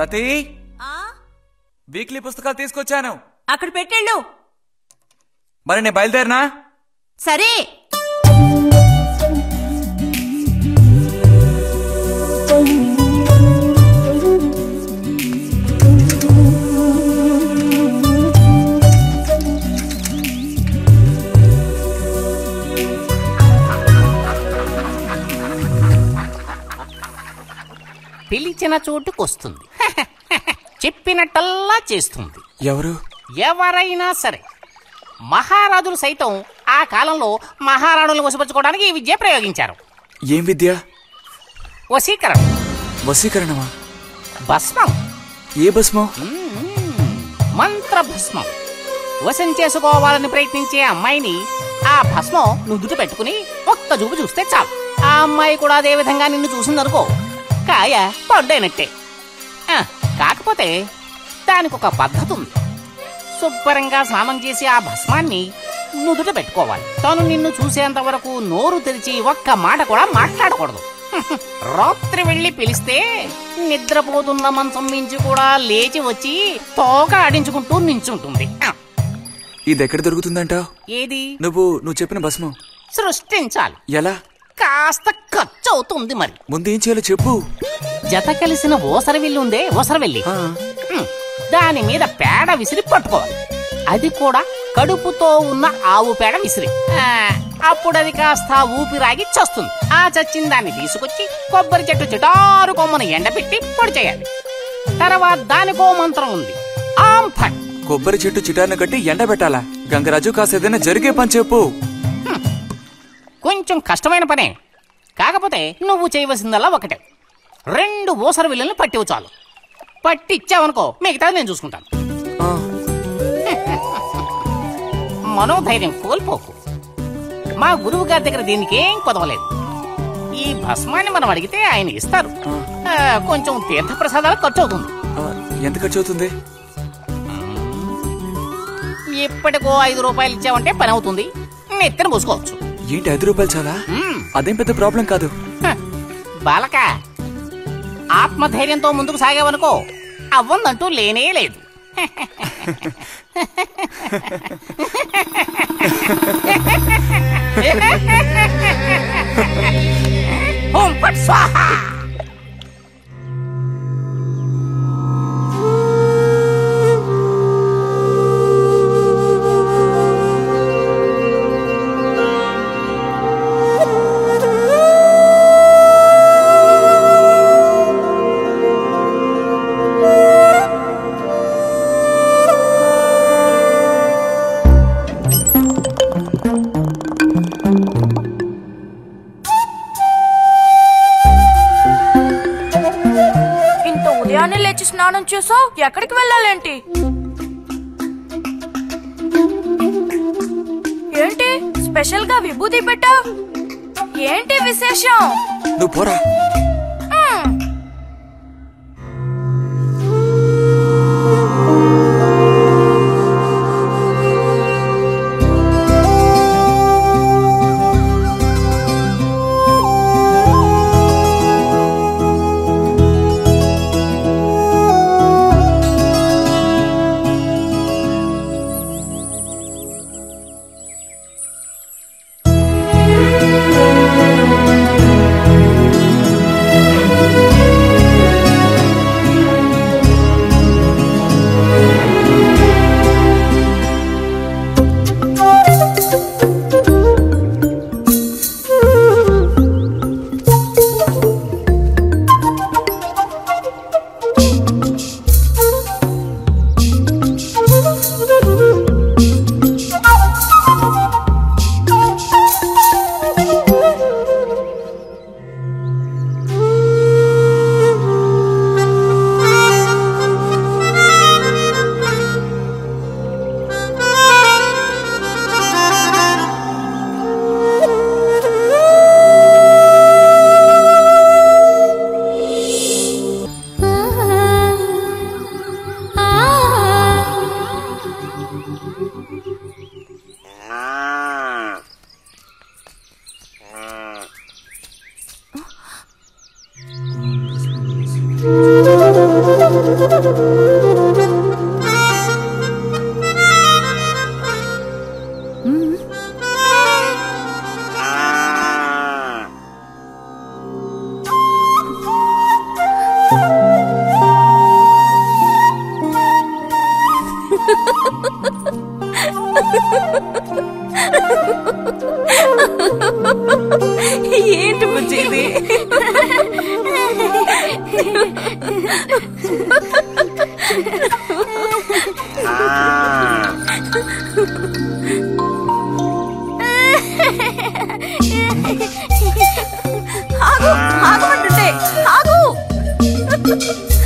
Speaker 1: రతి, వీక్లీ పుస్తకాలు తీసుకొచ్చాను.
Speaker 2: అక్కడ పెట్టేళ్ళు.
Speaker 1: మరి నేను బయలుదేరినా?
Speaker 2: సరే.
Speaker 8: పిలిచిన చోటుకొస్తుంది. చెప్పినట్టల్లా చేస్తుంది.
Speaker 1: ఎవరు?
Speaker 8: ఎవరైనా సరే. మహారాజులు సైతం ఆ కాలంలో మహారాణులను వశపరచుకోవడానికి ఈ విద్య ప్రయోగించారు.
Speaker 1: ఏం విద్య?
Speaker 8: వశీకరణం.
Speaker 1: వశీకరణమా?
Speaker 8: భస్మం.
Speaker 1: ఏ భస్మం?
Speaker 8: మంత్ర భస్మం. వశం చేసుకోవాలని ప్రయత్నించే అమ్మాయిని ఆ భస్మం నుదుట పెట్టుకుని ఒక్క చూపు చూస్తే చాలు. ఆ అమ్మాయి కూడా అదే విధంగా నిన్ను చూసిందనుకో, కాయ పడ్డైనట్టే. కాకపోతే దానికి ఒక పద్ధతి ఉంది. శుభ్రంగా స్నానం చేసి ఆ భస్మాన్ని నుదుట పెట్టుకోవాలి. తను నిన్ను చూసేంత వరకు నోరు తెరిచి ఒక్క మాట కూడా మాట్లాడకూడదు. రాత్రి వెళ్ళి పిలిస్తే నిద్రపోతున్న మంచం మించి కూడా లేచి వచ్చి తోక ఆడించుకుంటూ నించుంటుంది.
Speaker 1: ఇది ఎక్కడ దొరుకుతుందంటావు?
Speaker 8: ఏది?
Speaker 1: నువ్వు చెప్పిన భస్మం
Speaker 8: సృష్టించాలి.
Speaker 1: ఎలా?
Speaker 8: కాస్త ఖర్చు అవుతుంది. మరి
Speaker 1: ముందు ఏం చేయాలో చెప్పు.
Speaker 8: జత కలిసిన ఓసరవిల్లి ఉందే, ఓసరవెల్లి, దాని మీద పేడ విసిరి పట్టుకోవాలి. అది కూడా కడుపుతో ఉన్న ఆవు పేడ విసిరి. అప్పుడు అది కాస్త ఊపిరాగి చస్తుంది. ఆ చచ్చిన దాన్ని తీసుకొచ్చి కొబ్బరి చెట్టు చిటారు కొమ్మను ఎండబెట్టి పొడి చేయాలి. తర్వాత దానికో మంత్రం ఉంది, ఆం ఫట్.
Speaker 1: కొబ్బరి చెట్టు చిటార్ను కట్టి ఎండబెట్టాలా? గంగరాజు కాసేదైనా జరిగే పని చెప్పు.
Speaker 8: కొంచెం కష్టమైన పనే. కాకపోతే నువ్వు చేయవలసిందల్లా ఒకటే, 2 ఊసర విల్లులను పట్టివు చాలు. పట్టిచ్చావనుకో మిగతాది నేను చూసుకుంటాను. మనోధైర్యం కోల్పోకు. మా గురువు గారి దగ్గర దీనికేం కొదవలేదు. ఈ భస్మాన్ని మనం అడిగితే ఆయన ఇస్తారు. కొంచెం తీర్థ ప్రసాదాలు ఖర్చు అవుతుంది.
Speaker 1: ఎంత ఖర్చు అవుతుంది?
Speaker 8: ఇప్పటికో 5 రూపాయలు ఇచ్చావంటే పని అవుతుంది. నెత్తిన పూసుకోవచ్చు.
Speaker 1: ఏంటి 5 రూపాయలు చాలా? అదేం పెద్ద ప్రాబ్లం కాదు.
Speaker 8: బాలక, ఆత్మధైర్యంతో ముందుకు సాగావనుకో అవ్వందంటూ లేనే లేదు. ఓం ఫట్ స్వాహా.
Speaker 2: స్నానం చేసావు, ఎక్కడికి వెళ్ళాలేంటి? ఏంటి స్పెషల్ గా విభూతి పెట్టావు? ఏంటి విశేషం?
Speaker 1: నువ్వు పోరా.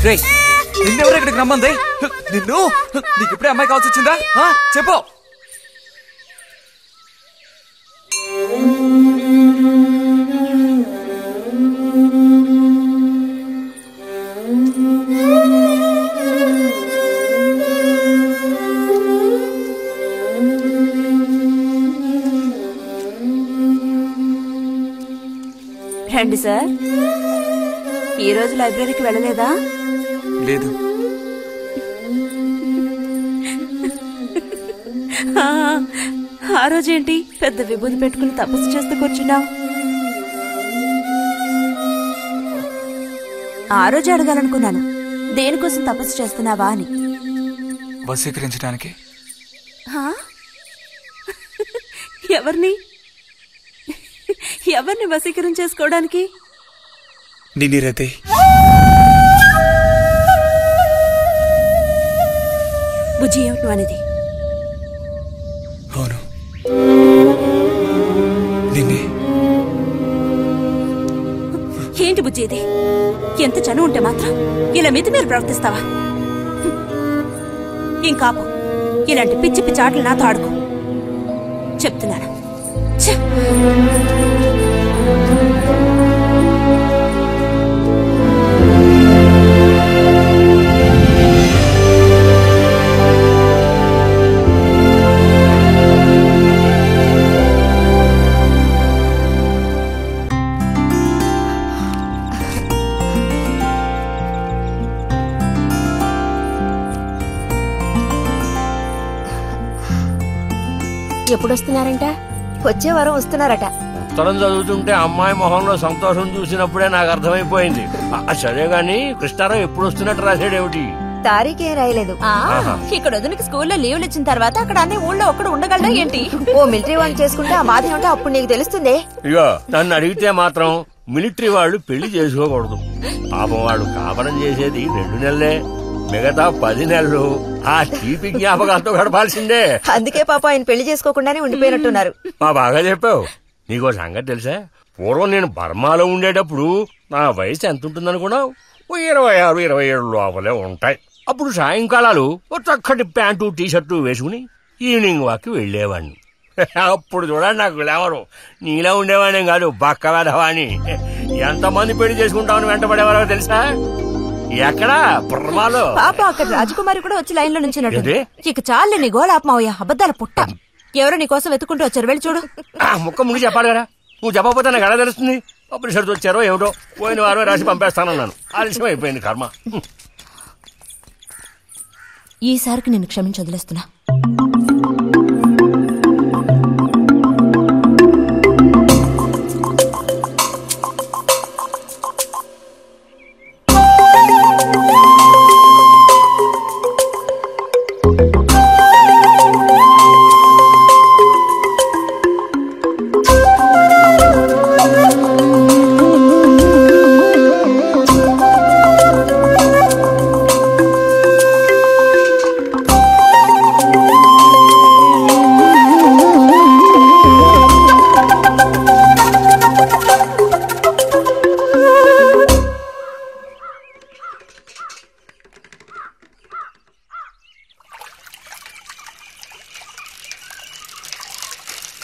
Speaker 1: రేయ్, నిన్నెవరు ఇక్కడికి రమ్మంది? నిన్ను నీకు ఇప్పుడే అమ్మాయి కావాల్సి వచ్చిందా? చెప్పు.
Speaker 2: రండి సార్. ఈరోజు లైబ్రరీకి వెళ్ళలేదా?
Speaker 1: లేదు.
Speaker 2: ఆ రోజేంటి పెద్ద విభూతి పెట్టుకుని తపస్సు చేస్తూ కూర్చున్నావు? ఆ రోజు అడగాలనుకున్నాను, దేనికోసం తపస్సు చేస్తున్నావా అని.
Speaker 1: వశీకరించడానికి.
Speaker 2: ఎవరిని వశీకరించేసుకోవడానికి?
Speaker 1: నిన్ను రతి.
Speaker 2: బుజ్జి, ఏమిటి అనేది?
Speaker 1: అవును, నిన్నే.
Speaker 2: ఏంటి బుజ్జి ఇది? ఎంత చనువు ఉంటే మాత్రం ఇలా మీరు ప్రవర్తిస్తావా? ఇంకాపు ఇలాంటి పిచ్చి పిచ్చి ఆటలు నాతో ఆడుకో చెప్తున్నాను.
Speaker 4: ఎప్పుడొస్తున్నారంట?
Speaker 3: వచ్చే వారం వస్తున్నారట.
Speaker 6: ఉత్తరం చదువుతుంటే అమ్మాయి మొహంలో సంతోషం చూసినప్పుడే నాకు అర్థమైపోయింది. సరే గాని కృష్ణారావు ఎప్పుడు వస్తున్నట్టు రాశాడేమిటి?
Speaker 3: తారీఖేం రాయలేదు.
Speaker 2: ఇక్కడ వదినకి స్కూల్లో లీవ్లు ఇచ్చిన తర్వాత అక్కడ అన్ని ఊళ్ళో ఒక్కడు ఉండగలడా ఏంటి?
Speaker 3: ఓ మిలిటరీ వాడిని చేసుకుంటే ఆ బాధ ఏమిటో అప్పుడు నీకు తెలుస్తుంది.
Speaker 6: ఇగో నన్ను అడిగితే మాత్రం మిలిటరీ వాళ్ళు పెళ్లి చేసుకోకూడదు. పాపం వాడు కాపరం చేసేది 2 నెలలే, మిగతా 10 నెలలు ఆ తీపి జ్ఞాపకాలతో గడపాల్సిందే.
Speaker 3: అందుకే పాప ఆయన పెళ్లి చేసుకోకుండానే ఉండిపోయినట్టున్నారు.
Speaker 6: బాగా చెప్పావు. నీకో సంగతి తెలుసా? పూర్వం నేను బర్మాలో ఉండేటప్పుడు నా వయసు ఎంత ఉంటుందనుకున్నావు? 26-27 లోపలే ఉంటాయి. అప్పుడు సాయంకాలాలు ఒక చక్కటి ప్యాంటు టీషర్టు వేసుకుని ఈవినింగ్ వాక్ వెళ్లేవాడిని. అప్పుడు చూడండి నాకు లేవరు. నీలా ఉండేవాడిని కాదు, బక్క వేధవాణి. ఎంతమంది పెళ్లి చేసుకుంటామని వెంటబడేవారో తెలుసా? ఎక్కడా బర్మాలో.
Speaker 2: పాప అక్కడ రాజకుమారి కూడా వచ్చి లైన్ లో నుంచినట్టు.
Speaker 6: ఏంటి?
Speaker 2: ఇక చాలే నీ గోలాపమావయ్యా, అబద్దాల పుట్ట. ఎవరో నీ కోసం వెతుకుంటూ వచ్చారు, వెళ్ళి చూడు.
Speaker 6: ముక్క ముందు చెప్పాలి కదా, నువ్వు చెప్పకపోతే నాకు ఎలా తెలుస్తుంది? అప్పుడు సరితో వచ్చారో ఏమిటో, పోయిన వారమే రాసి పంపేస్తానన్నాను. ఆలస్యం అయిపోయింది కర్మ.
Speaker 2: ఈసారికి నేను క్షమించి వదిలేస్తున్నా.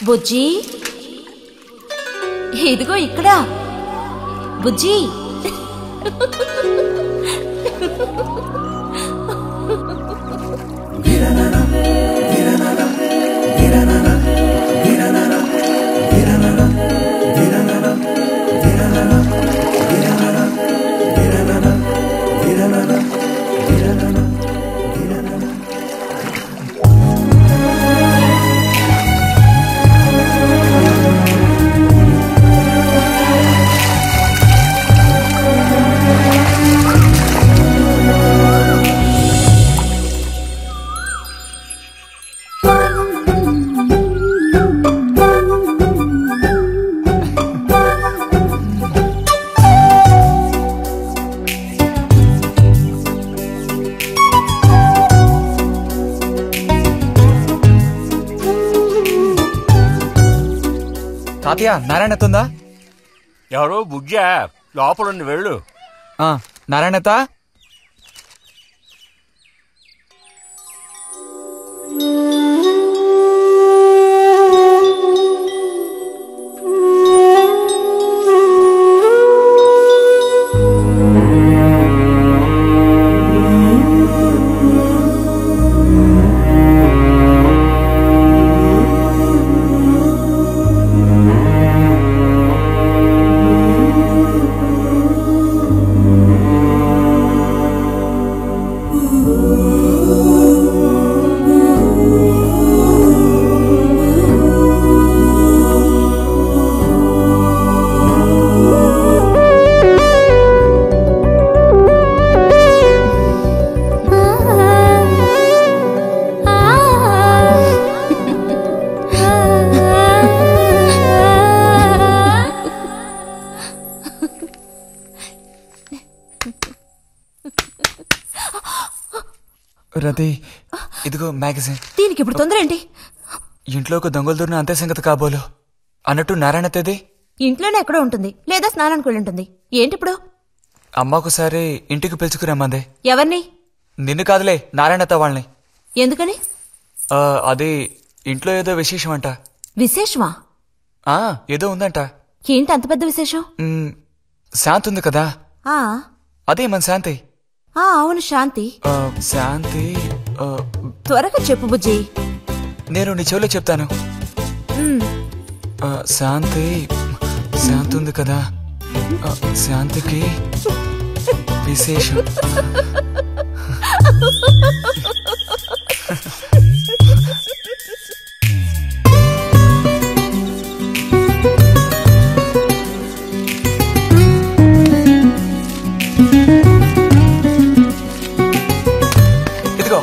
Speaker 2: బుజ్జి, ఇదిగో ఇక్కడ. బుజ్జి,
Speaker 1: తాతయ్య, నారాయణతుందా?
Speaker 6: ఎవరు? బుజ్జా లోపల వెళ్ళు.
Speaker 1: నారాయణత, రతి ఇదిగో మ్యాగజైన్.
Speaker 2: దీనికి ఇప్పుడు తొందర ఏంటి?
Speaker 1: ఇంట్లో ఒక దొంగలు దూరిన అంతే సంగతి కాబోలు. అన్నట్టు నారాయణ తేది
Speaker 2: ఇంట్లోనే ఎక్కడో ఉంటుంది, లేదా స్నానానికి వెళ్ళి ఉంటుంది. ఏంటిప్పుడు?
Speaker 1: అమ్మొకసారి ఇంటికి పిలుచుకురమ్మంది.
Speaker 2: ఎవరిని?
Speaker 1: నిన్ను కాదులే, నారాయణత వాళ్ళని.
Speaker 2: ఎందుకని?
Speaker 1: అది ఇంట్లో ఏదో విశేషం అంట.
Speaker 2: విశేషమా?
Speaker 1: ఏదో ఉందంట.
Speaker 2: ఏంటి అంత పెద్ద విశేషం?
Speaker 1: శాంతి ఉంది కదా,
Speaker 2: ఆ
Speaker 1: అదే మన శాంతి.
Speaker 2: అవును, శాంతి.
Speaker 1: శాంతి
Speaker 2: త్వరగా చెప్పు బుజ్జి.
Speaker 1: నేను నీ చెవిలో చెప్తాను. శాంతి శాంతి ఉంది కదా, శాంతికి విశేషం. ఇదిగో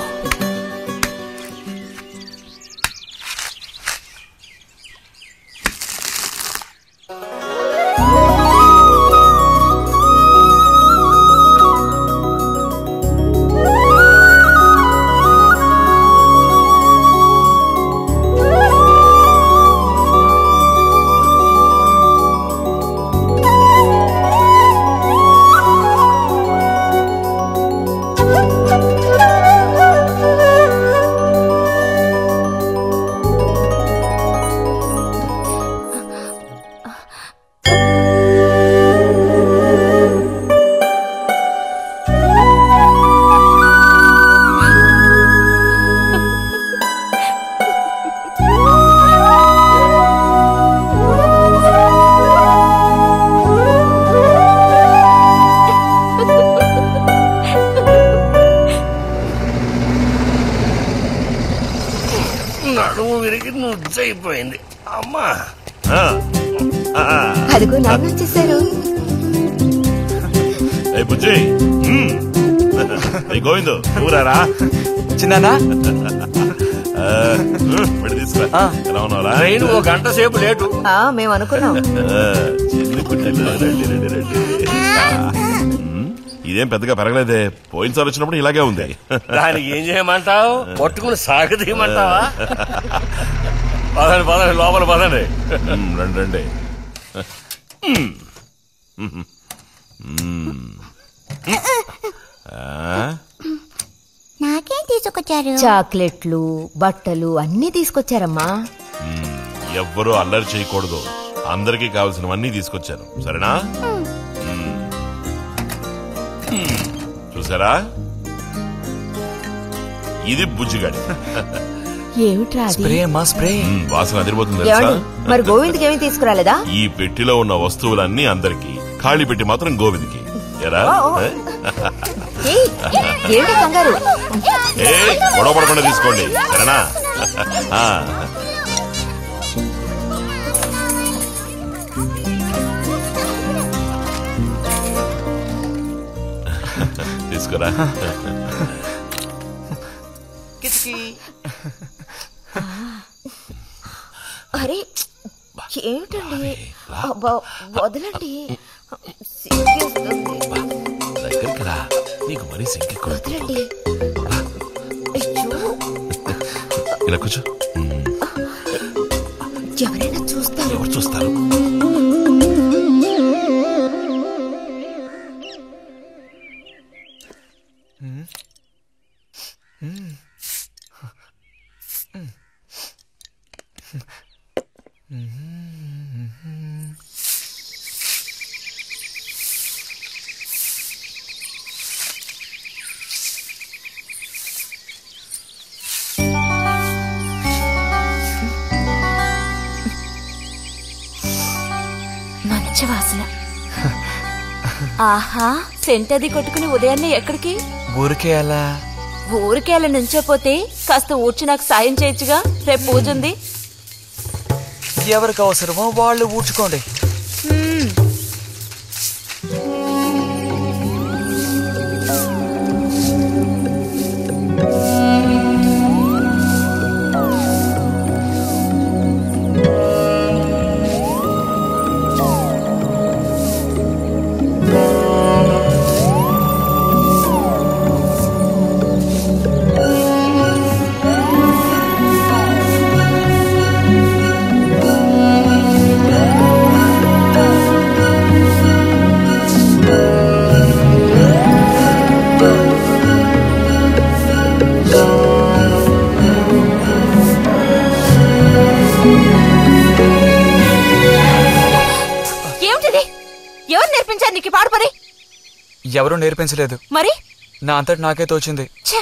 Speaker 6: నడుము విరిగి నుజ్జైపోయింది అమ్మా.
Speaker 3: అదిగో నాన్న వచ్చేసారు.
Speaker 11: గోవిందు ఊరారా
Speaker 1: చిన్నానా?
Speaker 11: ఎలా ఉన్నారా?
Speaker 6: ట్రైన్ 1 గంట సేపు లేటు.
Speaker 3: మేము అనుకున్నాం.
Speaker 11: ఇదేం పెద్దగా పెరగలేదే, పోయినసారి వచ్చినప్పుడు ఇలాగే ఉంది.
Speaker 6: దానికి ఏం చేయమంటావు? పట్టుకుని సాగదీయమంటావా? పదండి పదండి, లోపల పదండి.
Speaker 11: రండి రండి.
Speaker 5: నాకేం తీసుకొచ్చారు?
Speaker 3: చాక్లెట్లు, బట్టలు అన్నీ తీసుకొచ్చారమ్మా.
Speaker 11: ఎవ్వరూ అల్లరి చేయకూడదు, అందరికీ కావాల్సినవన్నీ తీసుకొచ్చాను, సరేనా? చూసారా, ఇది బుజ్జిగాడి.
Speaker 3: ఏమిట్రా అది?
Speaker 1: స్ప్రే అమ్మా, స్ప్రే.
Speaker 11: వాసన అదిరిపోతుంది తెలుసా?
Speaker 3: మరి గోవింద్కి ఏమీ తీసుకురాలేదా?
Speaker 11: ఈ పెట్టిలో ఉన్న వస్తువులన్నీ అందరికి, ఖాళీ పెట్టి మాత్రం గోవింద్కి. ఎరా
Speaker 3: ఏంటి కంగారు?
Speaker 11: గొడవ పడకుండా తీసుకోండి, సరేనా? తీసుకురా.
Speaker 3: అరే ఏమిటండి, వదలండి.
Speaker 11: దగ్గరికి రా, నీకు మరీ సింకెక్కువ.
Speaker 3: వదలండి.
Speaker 11: ఇలా కూర్చో.
Speaker 3: ఎవరైనా చూస్తారు.
Speaker 11: ఎవరు చూస్తారు?
Speaker 2: మంచి వాసన. ఆహా, సెంట్ అది కొట్టుకుని ఉదయాన్నే ఎక్కడికి?
Speaker 1: ఊరికే అలా.
Speaker 2: ఊరికే అలా నుంచోపోతే కాస్త ఊడ్చి నాకు సాయం చేయొచ్చుగా, రేపు పూజ ఉంది.
Speaker 1: ఎవరికి అవసరమో వాళ్ళు ఊడ్చుకోండి.
Speaker 2: నేర్పించారు నీకు పాడు పని?
Speaker 1: ఎవరూ నేర్పించలేదు,
Speaker 2: మరి
Speaker 1: నా అంతటి నాకే తోచింది.
Speaker 2: ఛే,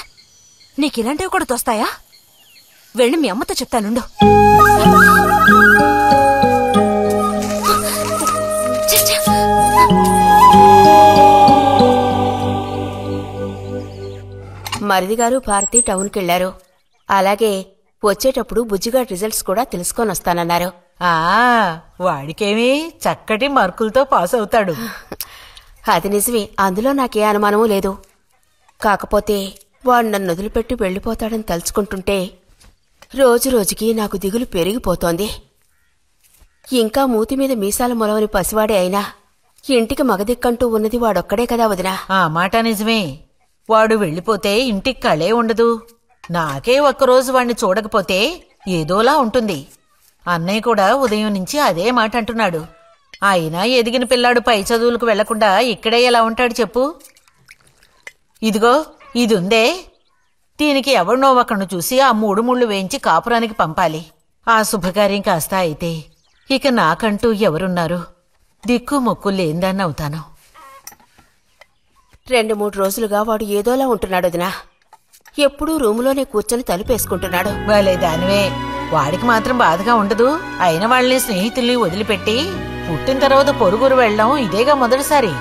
Speaker 2: నీకు ఇలాంటివి కూడా తోస్తాయా? వెళ్ళి మీ అమ్మతో చెప్తానుండు.
Speaker 4: మరిది గారు భారతి టౌన్కి వెళ్లారు. అలాగే వచ్చేటప్పుడు బుజ్జిగాడి రిజల్ట్స్ కూడా తెలుసుకొని వస్తానన్నారు.
Speaker 7: వాడికేమీ చక్కటి మార్కులతో పాస్ అవుతాడు.
Speaker 4: అది నిజమే, అందులో నాకే అనుమానమూ లేదు. కాకపోతే వాడు నన్ను వదిలిపెట్టి వెళ్లిపోతాడని తలుచుకుంటుంటే రోజు రోజుకి నాకు దిగులు పెరిగిపోతోంది. ఇంకా మూతి మీద మీసాల మొలవని పసివాడే అయినా ఇంటికి మగదిక్కంటూ ఉన్నది వాడొక్కడే కదా వదినా.
Speaker 7: ఆ మాట నిజమే. వాడు వెళ్ళిపోతే ఇంటికి కళే ఉండదు. నాకే ఒక్కరోజు వాణ్ణి చూడకపోతే ఏదోలా ఉంటుంది. అన్నయ్య కూడా ఉదయం నుంచి అదే మాట అంటున్నాడు. అయినా ఎదిగిన పిల్లాడు పై చదువులకు వెళ్లకుండా ఇక్కడే ఎలా ఉంటాడు చెప్పు? ఇదిగో ఇదుందే, దీనికి ఎవరినో ఒకరిని చూసి ఆ 3 ముళ్ళు వేయించి కాపురానికి పంపాలి. ఆ శుభకార్యం కాస్త అయితే ఇక నాకంటూ ఎవరున్నారు? దిక్కు మొక్కు లేందాన్ని అవుతాను.
Speaker 4: 2-3 రోజులుగా వాడు ఏదోలా ఉంటున్నాడు వదినా. ఎప్పుడూ రూములోనే కూర్చొని తలుపేసుకుంటున్నాడు.
Speaker 7: వాలే దానివే, వాడికి మాత్రం బాధగా ఉండదు. అయిన వాళ్ళని స్నేహితుల్ని వదిలిపెట్టి పుట్టిన తర్వాత పొరుగురు వెళ్ళడం ఇదేగా మొదటిసారి.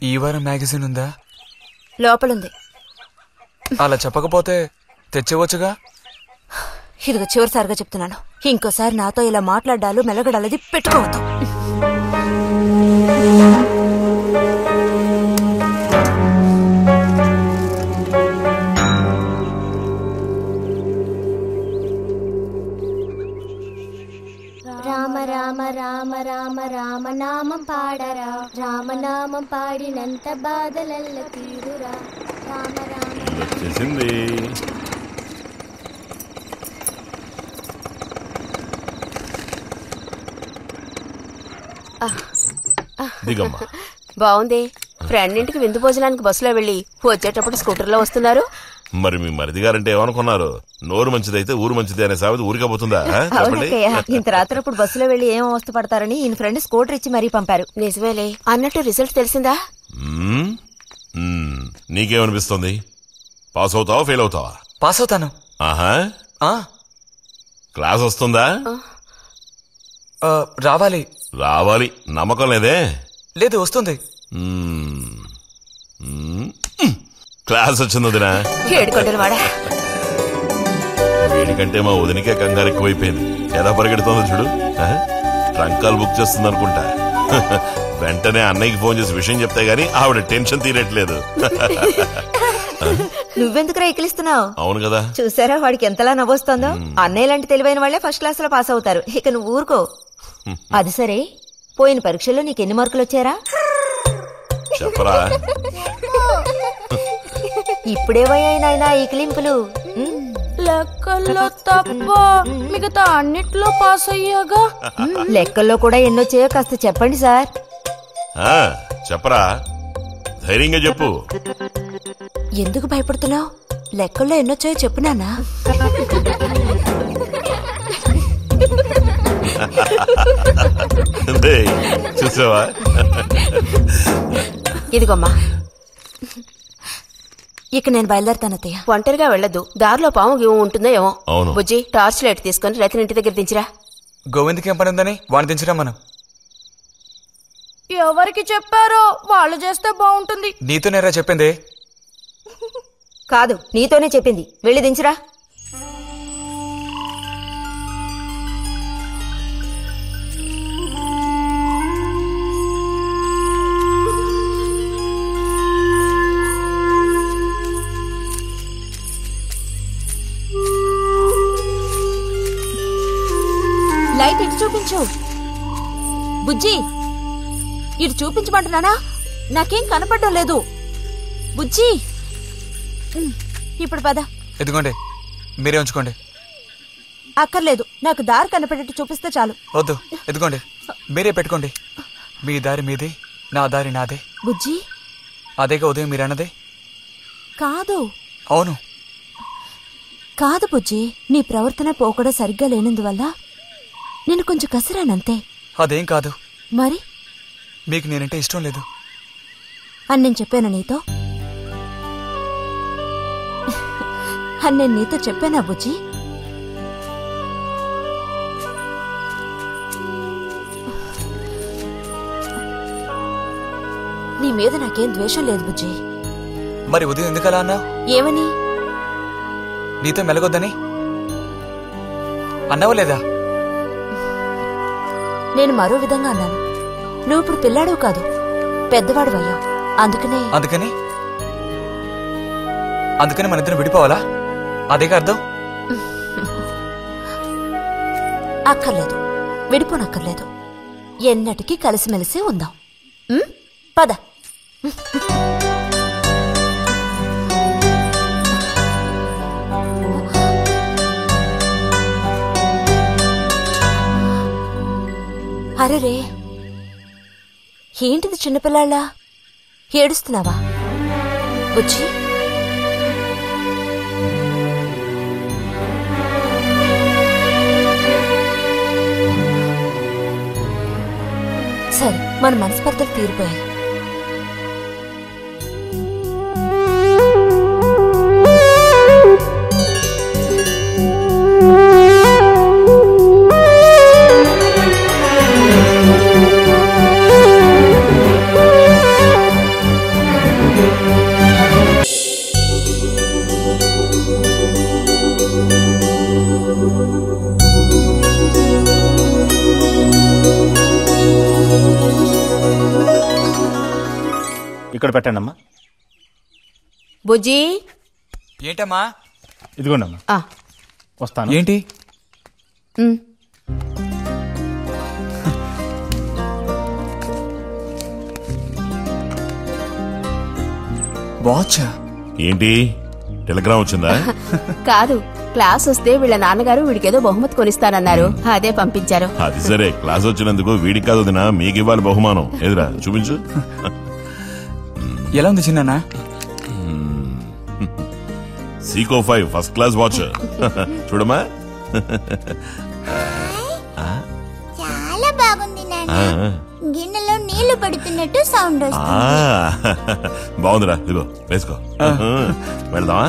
Speaker 1: ఈ వారం మ్యాగజైన్ ఉందా?
Speaker 2: లోపలుంది.
Speaker 1: అలా చెప్పకపోతే తెచ్చేవచ్చుగా.
Speaker 2: ఇదిగో చివరిసారిగా చెప్తున్నాను, ఇంకోసారి నాతో ఇలా మాట్లాడాలు మెలగడాలది పెట్టుకోవద్దు.
Speaker 5: రామ రామ రామ రామ రామనామం పాడరా, రామనామం పాడినంత బాధలల్ల తీరురా. రామ రామ
Speaker 11: చేసింది. దిగమ్మా.
Speaker 4: బావుంది. ఫ్రెండ్ ఇంటికి విందు భోజనానికి బస్సులో వెళ్లి వచ్చేటప్పుడు స్కూటర్లో వస్తున్నారు.
Speaker 11: మరి మీ మరిది గారంటే ఏమనుకున్నారు? నోరు మంచిదైతే ఊరు మంచిది అనే సామెత ఊరికపోతుందా?
Speaker 3: అవునక్కయ్య, ఇంత రాత్రప్పుడు బస్సులో వెళ్లి ఏం అవస్థ పడతారని ఈయన ఫ్రెండ్ స్కూటర్ ఇచ్చి మరీ పంపారు.
Speaker 4: నిజమేలే. అన్నట్టు రిజల్ట్ తెలిసిందా?
Speaker 11: నీకేమనిపిస్తుంది? పాస్ అవుతావా ఫెయిల్ అవుతావా?
Speaker 1: పాస్ అవుతాను.
Speaker 11: ఆహా, క్లాస్ వస్తుందా?
Speaker 1: రావాలి.
Speaker 11: రావాలి. నమ్మకం లేదే?
Speaker 1: లేదు, వస్తుంది.
Speaker 11: క్లాస్ వచ్చింది వదినా. వీడికంటే మా వదినకే కంగారు ఎక్కువైపోయింది. ఎలా పరిగెడుతుందో చూడు. ట్రంకాలు బుక్ చేస్తుంది అనుకుంటా. వెంటనే అన్నయ్యకి ఫోన్ చేసి విషయం చెప్తే గానీ ఆవిడ టెన్షన్ తీరట్లేదు.
Speaker 3: నువ్వెందుకురా ఎక్కిలిస్తున్నావు?
Speaker 11: అవును కదా,
Speaker 3: చూసారా వాడికి ఎంతలా నవ్వొస్తుందో. అన్నయ్య లాంటి తెలివైన వాళ్లే ఫస్ట్ క్లాస్ లో పాస్ అవుతారు. ఇక నువ్వు ఊరుకో. అది సరే, పోయిన పరీక్షల్లో నీకెన్ని మార్కులు వచ్చారా?
Speaker 11: చెప్పరా.
Speaker 3: ఇప్పుడేవయ్యాయినా ఈ క్లింపులు?
Speaker 5: లెక్కల్లో తప్ప మిగతా అన్నిట్లో పాస్ అయ్యాగా.
Speaker 3: లెక్కల్లో కూడా ఎన్నొచ్చాయో కాస్త చెప్పండి సార్.
Speaker 11: చెప్పరా, ధైర్యంగా చెప్పు.
Speaker 2: ఎందుకు భయపడుతున్నావు? లెక్కల్లో ఎన్నొచ్చాయో చెప్పు నాన్నా.
Speaker 11: చూసావా?
Speaker 4: ఇదిగోమ్మా.
Speaker 2: ఇక నేను బయలుదేరుతానత్తయ్య.
Speaker 4: ఒంటరిగా వెళ్లొద్దు, దారిలో పాము గీము ఉంటుందో ఏమో.
Speaker 11: అవును.
Speaker 4: బుజ్జి, టార్చ్ లైట్ తీసుకుని రైతుని ఇంటి దగ్గర దించిరా.
Speaker 1: గోవింద్కి ఏం పని ఉందని వాడిని దించరా మనం.
Speaker 5: ఎవరికి చెప్పారో వాళ్ళు చేస్తే బాగుంటుంది.
Speaker 1: నీతోనేరా చెప్పింది?
Speaker 3: కాదు, నీతోనే చెప్పింది. వెళ్ళి దించరా.
Speaker 2: లైట్ ఇటు చూపించు. బుజ్జి, ఇటు చూపించమంటున్నానా? నాకేం కనపడడం లేదు. బుజ్జి, ఇప్పుడు పద.
Speaker 1: ఎదుగోండి, మీరే ఉంచుకోండి.
Speaker 2: అక్కర్లేదు, నాకు దారి కనపడేట్టు చూపిస్తే చాలు.
Speaker 1: వద్దు, ఎదుగోండి, మీరే పెట్టుకోండి. మీ దారి మీదే, నా దారి నాదే.
Speaker 2: బుజ్జి,
Speaker 1: అదేగా ఉదయం మీరన్నదే.
Speaker 2: కాదు.
Speaker 1: అవును.
Speaker 2: కాదు బుజ్జి, నీ ప్రవర్తన పోకడ సరిగ్గా లేనందువల్ల నేను కొంచెం కసిరానంతే.
Speaker 1: అదేం కాదు.
Speaker 2: మరి
Speaker 1: మీకు నేనంటే ఇష్టం లేదు
Speaker 2: అని నేను చెప్పాను నీతో? అని నేను నీతో చెప్పానా బుజ్జి? నీ మీద నాకేం ద్వేషం లేదు బుజ్జి.
Speaker 1: మరి ఉదయం ఎందుకలా అన్నావు?
Speaker 2: ఏమని?
Speaker 1: నీతో మెలగొద్దని అన్నావా లేదా?
Speaker 2: నేను మరో విధంగా అన్నాను. నువ్వు ఇప్పుడు పిల్లాడు కాదు, పెద్దవాడు అయ్యావు. అందుకని
Speaker 1: మన ఇద్దరం విడిపోవాలా? అదేగా అర్థం?
Speaker 2: అక్కర్లేదు, విడిపోనక్కర్లేదు. ఎన్నటికీ కలిసిమెలిసి ఉందాం. పద. అరెరే, ఏంటిది చిన్నపిల్లాళ్ళ ఏడుస్తున్నావా బుజ్జి? సరే, మన మనస్పర్ధలు తీరిపోయాయి.
Speaker 12: ఇక్కడ పెట్టండమ్మా.
Speaker 4: బుజ్జి.
Speaker 1: ఏంటమ్మా?
Speaker 12: ఇదిగోండమ్మా. వస్తాను.
Speaker 1: ఏంటి? వాచా?
Speaker 11: ఏంటి టెలిగ్రామ్ వచ్చిందా?
Speaker 4: కాదు, క్లాస్ వస్తే వీళ్ళ నాన్నగారు వీడికేదో బహుమతి కొనిస్తానన్నారు, అదే పంపించారు.
Speaker 11: అది సరే, క్లాస్ వచ్చినందుకు వీడికి కాదు వదినా, మీకు ఇవ్వాలి బహుమానం. ఎదురా చూపించు.
Speaker 1: ఎలా ఉంది చిన్న?
Speaker 11: Seeko 5 first class watch. చూడమ్మా.
Speaker 5: చాలా బాగుంది నాన్న. గిన్నెలో నీళ్లు పడుతున్నట్టు సౌండ్ వస్తుంది.
Speaker 11: బాగుందిరా, ఇదిగో వేసుకో. వెళ్దామా?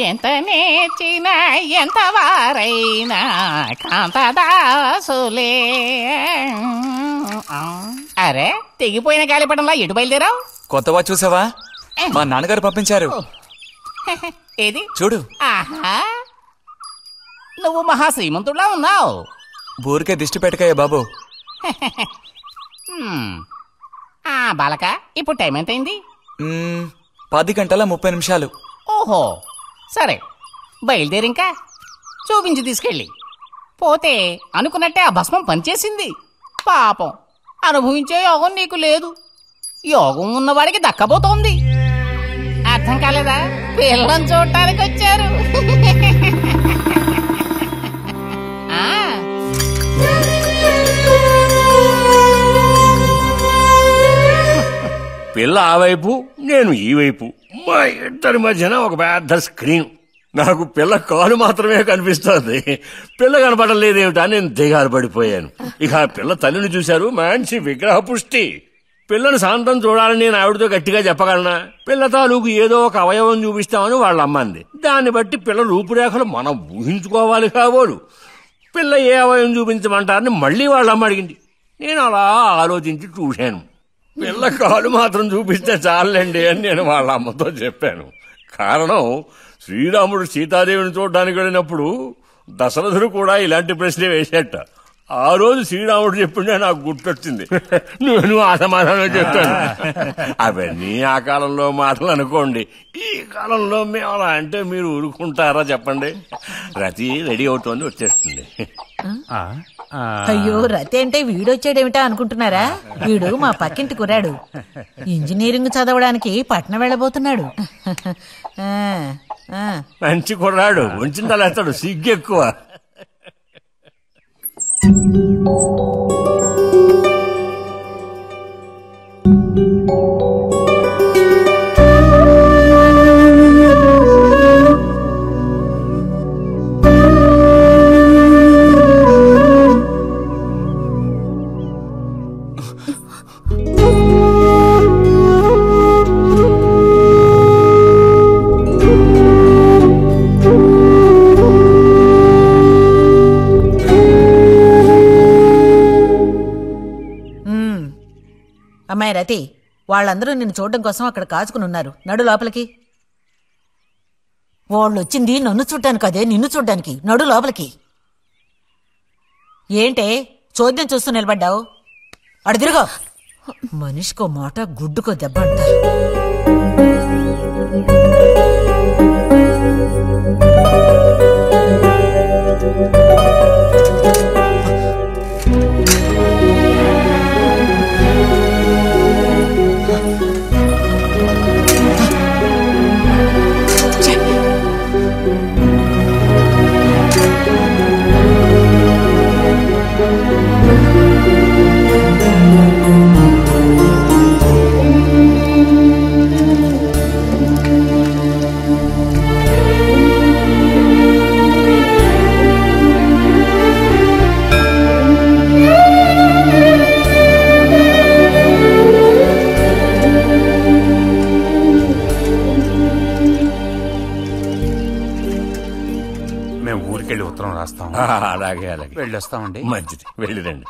Speaker 8: ఎంత నేర్చిన ఎంత వారైనా కాంతదాసులే. అరే, తెగిపోయిన గాలిపటంలా ఎటు బయలుదేరావు?
Speaker 1: కొత్త వాచ్ చూసావా? మా నాన్నగారు పంపించారు.
Speaker 8: ఏది
Speaker 1: చూడు.
Speaker 8: ఆహా, నువ్వు మహా శ్రీమంతుడులా ఉన్నావు.
Speaker 1: ఊరికే దిష్టి పెట్టకాయ బాబు.
Speaker 8: బాలక, ఇప్పుడు టైం ఎంతైంది?
Speaker 1: 10:30
Speaker 8: ఓహో, సరే బయలుదేరి. ఇంకా చూపించి తీసుకెళ్ళి. పోతే అనుకున్నట్టే ఆ భస్మం పనిచేసింది. పాపం, అనుభవించే యోగం నీకు లేదు. యోగం ఉన్నవాడికి దక్కబోతోంది. అర్థం కాలేదా? పిల్లని చూడటానికి వచ్చారు.
Speaker 6: పిల్ల ఆ వైపు, నేను ఈ వైపు, మా ఇద్దరి మధ్యన ఒక పెద్ద స్క్రీన్. నాకు పిల్ల కాలు మాత్రమే కనిపిస్తోంది, పిల్ల కనపడడం లేదేమిటా నేను దిగాలు పడిపోయాను. ఇక ఆ పిల్ల తల్లిని చూశారు, మంచి విగ్రహ పుష్టి. పిల్లను శాంతం చూడాలని నేను ఆవిడతో గట్టిగా చెప్పగలనా? పిల్ల తాలూకు ఏదో ఒక అవయవం చూపిస్తామని వాళ్ళ అమ్మంది. దాన్ని బట్టి పిల్ల రూపురేఖలు మనం ఊహించుకోవాలి కాబోలు. పిల్ల ఏ అవయవం చూపించమంటారని మళ్ళీ వాళ్ళ అమ్మ అడిగింది. నేను అలా ఆలోచించి చూశాను. పిల్ల కాలు మాత్రం చూపిస్తే చాలండి అని నేను వాళ్ళ అమ్మతో చెప్పాను. కారణం, శ్రీరాముడు సీతాదేవిని చూడడానికి వెళ్ళినప్పుడు దశరథుడు కూడా ఇలాంటి ప్రశ్నే వేసేట. ఆ రోజు శ్రీరాముడు చెప్పిండే నాకు గుర్తొచ్చింది. నేను ఆ సమాధానం చెప్తాను. అవన్నీ ఆ కాలంలో మాటలు అనుకోండి. ఈ కాలంలో మేము అలా అంటే మీరు ఊరుకుంటారా చెప్పండి? రతి రెడీ అవుతోంది, వచ్చేస్తుంది.
Speaker 7: అయ్యో, రతి అంటే వీడొచ్చాడేమిటా అనుకుంటున్నారా? వీడు మా పక్కింటి కుర్రాడు. ఇంజనీరింగ్ చదవడానికి పట్నం వెళ్ళబోతున్నాడు.
Speaker 6: మంచి కుర్రాడు, ఉంచిందలేస్తాడు, సిగ్గు ఎక్కువ.
Speaker 7: అమ్మాయి రతి, వాళ్ళందరూ నిన్ను చూడడం కోసం అక్కడ కాచుకుని ఉన్నారు. నడు లోపలికి. వాళ్ళు వచ్చింది నన్ను చూడ్డానికి, అదే నిన్ను చూడ్డానికి. నడు లోపలికి. ఏంటే చోద్యం చూస్తూ నిలబడ్డావు? అడు తిరుగో. మనిషికో మాట, గుడ్డుకో దెబ్బ అంటారు.
Speaker 6: అలాగే అలాగే
Speaker 9: వెళ్ళొస్తామండి.
Speaker 6: మంచిది, వెళ్ళిరండి.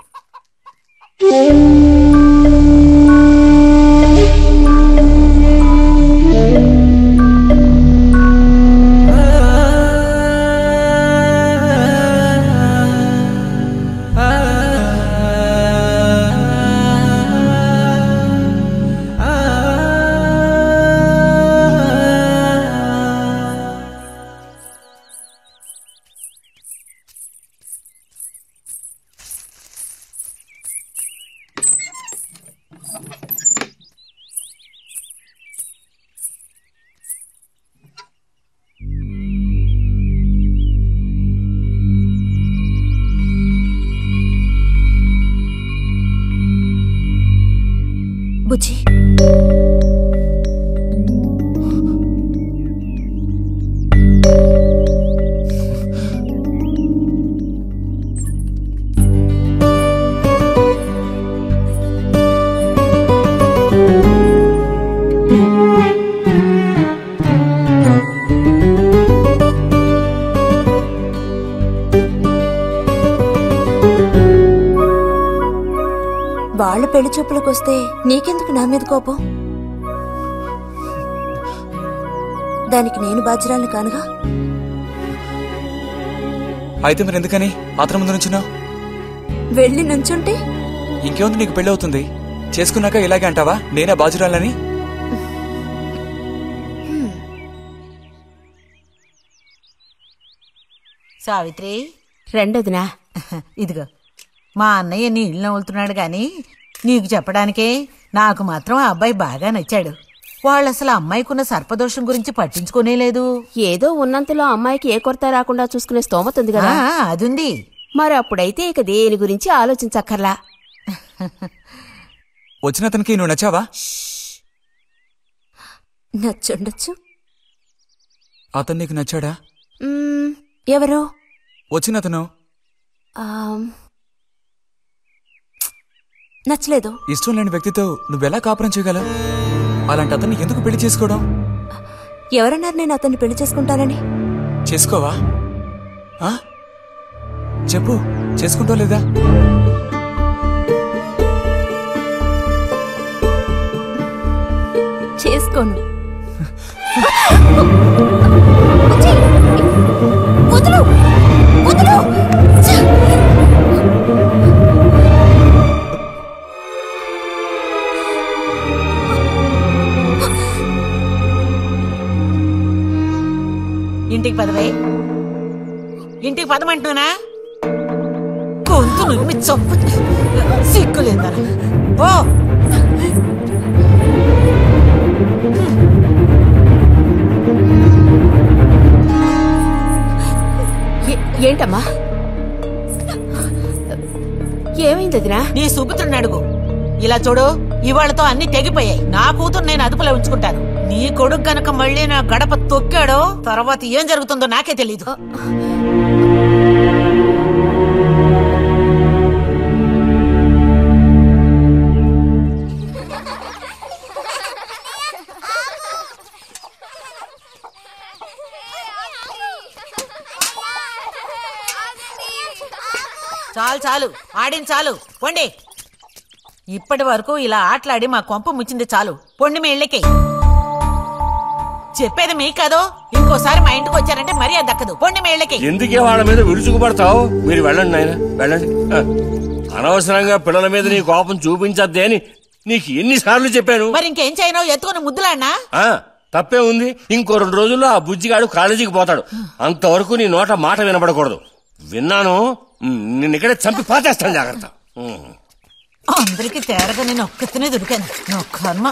Speaker 2: బుజ్జి, వాళ్ళ పెళ్లి చూపులకు వస్తే నీకెందుకు నా మీద కోపం? దానికి నేను బాధ్యురాలు కానుగా.
Speaker 1: అయితే మరి ఎందుకని ఆత్రం ముందు నుంచున్నావు?
Speaker 2: వెళ్ళి నుంచుంటే
Speaker 1: ఇంకేముంది, నీకు పెళ్లి అవుతుంది. చేసుకున్నాక ఇలాగే అంటావా నేనే బాధ్యురాలని?
Speaker 7: సావిత్రి,
Speaker 4: రెండోదినా.
Speaker 7: ఇదిగో మా అన్నయ్య నీ ఇల్లు నవ్వులుతున్నాడు గాని నీకు చెప్పడానికే. నాకు మాత్రం ఆ అబ్బాయి బాగా నచ్చాడు. వాళ్ళు అసలు అమ్మాయికున్న సర్పదోషం గురించి పట్టించుకోనే లేదు.
Speaker 4: ఏదో ఉన్నంతలో అమ్మాయికి ఏ కొరత రాకుండా చూసుకునే స్తోమత ఉంది కదా.
Speaker 7: అదుంది.
Speaker 4: మరి అప్పుడైతే ఇక దేని గురించి ఆలోచించక్కర్లా.
Speaker 1: వచ్చిన అతనికి నువ్వు నచ్చావా?
Speaker 2: నచ్చుండొచ్చు.
Speaker 1: అతను నీకు నచ్చాడా?
Speaker 2: ఎవరో
Speaker 1: వచ్చిన అతను
Speaker 2: నచ్చలేదు.
Speaker 1: ఇష్టం లేని వ్యక్తితో నువ్వెలా కాపురం చేయగలవు? అలాంటి అతన్ని ఎందుకు పెళ్లి చేసుకోవడం?
Speaker 2: ఎవరన్నారు నేను అతన్ని పెళ్లి చేసుకుంటానని?
Speaker 1: చేసుకోవా? చెప్పు, చేసుకుంటావు లేదా?
Speaker 2: చేసుకోను.
Speaker 5: వదలు.
Speaker 7: చేయమంటున్నానా? గొంతు నువ్వు చంపు సిగ్గులేదా? ఓ
Speaker 4: ఏంటమ్మా? ఏమైంది వదినా?
Speaker 7: నీ సుపుత్రుని అడుగు. ఇలా చూడు, ఇవాళతో అన్ని తెగిపోయాయి. నా కూతురు నేను అదుపులో ఉంచుకుంటాను. నీ కొడుకు గనక మళ్ళీ నా గడప తొక్కాడో తర్వాత ఏం జరుగుతుందో నాకే తెలీదు. చాలు చాలు, ఆడిన చాలు, పొండి. ఇప్పటి వరకు ఇలా ఆటలాడి మా కొంప ముచ్చింది చాలు. పొండి మీ ఇళ్ళకి. చెప్పేది మీ కాదో, ఇంకోసారి మా ఇంటికి వచ్చారంటే మరీ అది దక్కదు. పొండి మీ ఇళ్ళకి.
Speaker 6: ఎందుకే వాళ్ళ మీద విరుచుకుపడతావు? మీరు వెళ్ళండి నాయన, వెళ్ళండి. అనవసరంగా పిల్లల మీద నీ కోపం చూపించద్దే అని నీకు ఎన్నిసార్లు చెప్పాను.
Speaker 7: మరి ఇంకేం చేయను? ఎత్తుకుని ముద్దులాడినా?
Speaker 6: తప్పే ఉంది. ఇంకో 2 రోజుల్లో ఆ బుజ్జిగాడు కాలేజీకి పోతాడు. అంతవరకు నీ నోట మాట వినబడకూడదు. విన్నాను, నిన్ను ఇక్కడే చంపి పాతేస్తాను. జాగ్రత్త.
Speaker 7: అందరికి తేరగా నేను ఒక్కతనే దొరికాను. నా కర్మ.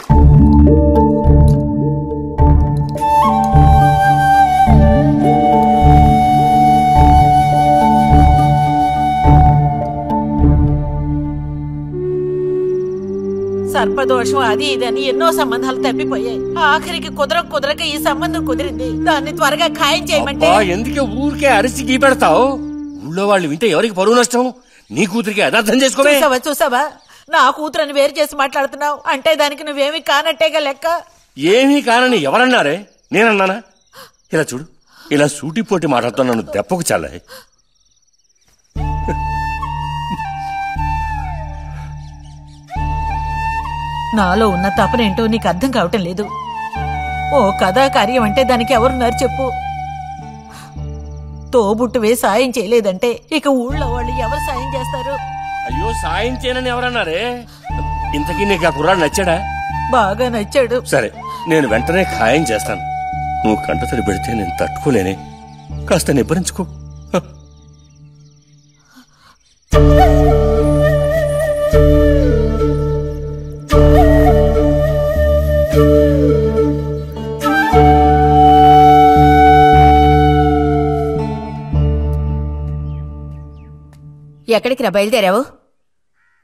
Speaker 7: సర్పదోషం అది ఇదని ఎన్నో సంబంధాలు తప్పిపోయాయి. ఆఖరికి కుదరక ఈ సంబంధం కుదిరింది. దాన్ని త్వరగా ఖాయం చేయమంటే
Speaker 6: ఎందుకే ఊరికే అరిసి గీ పెడతావు? ఊళ్ళో వాళ్ళు వింటే ఎవరికి పరువు నష్టం? నీ కూతురికి అర్థం చేసుకోవే.
Speaker 7: చూసావా నా కూతురని వేరు చేసి మాట్లాడుతున్నావు అంటే దానికి నువ్వేమీ కానట్టేగా లెక్క.
Speaker 6: ఏమీ కానని ఎవరన్నారే? నేనన్నానా? ఇలా చూడు, ఇలా సూటిపోటి మాటలతో నన్ను దెప్పకు చాలే.
Speaker 7: నాలో ఉన్న తపనేంటో నీకు అర్థం కావటం లేదు. ఓ కథా కార్యం అంటే దానికి ఎవరున్నారు చెప్పు? తోబుట్టువే సాయం చేయలేదంటే ఇక ఊళ్ళో వాళ్ళు ఎవరు సాయం చేస్తారు?
Speaker 6: అయ్యో, సాయం చేయనని ఎవరన్నారే? ఇంతకీ నీకు ఆ కుర్రాడు నచ్చాడా?
Speaker 7: బాగా నచ్చాడు.
Speaker 6: సరే, నేను వెంటనే ఖాయం చేస్తాను. నువ్వు కంటతడి పెడితే నేను తట్టుకోలేనే. కాస్త నిబ్బరించుకో.
Speaker 3: ఎక్కడికి రా బయలుదేరావు?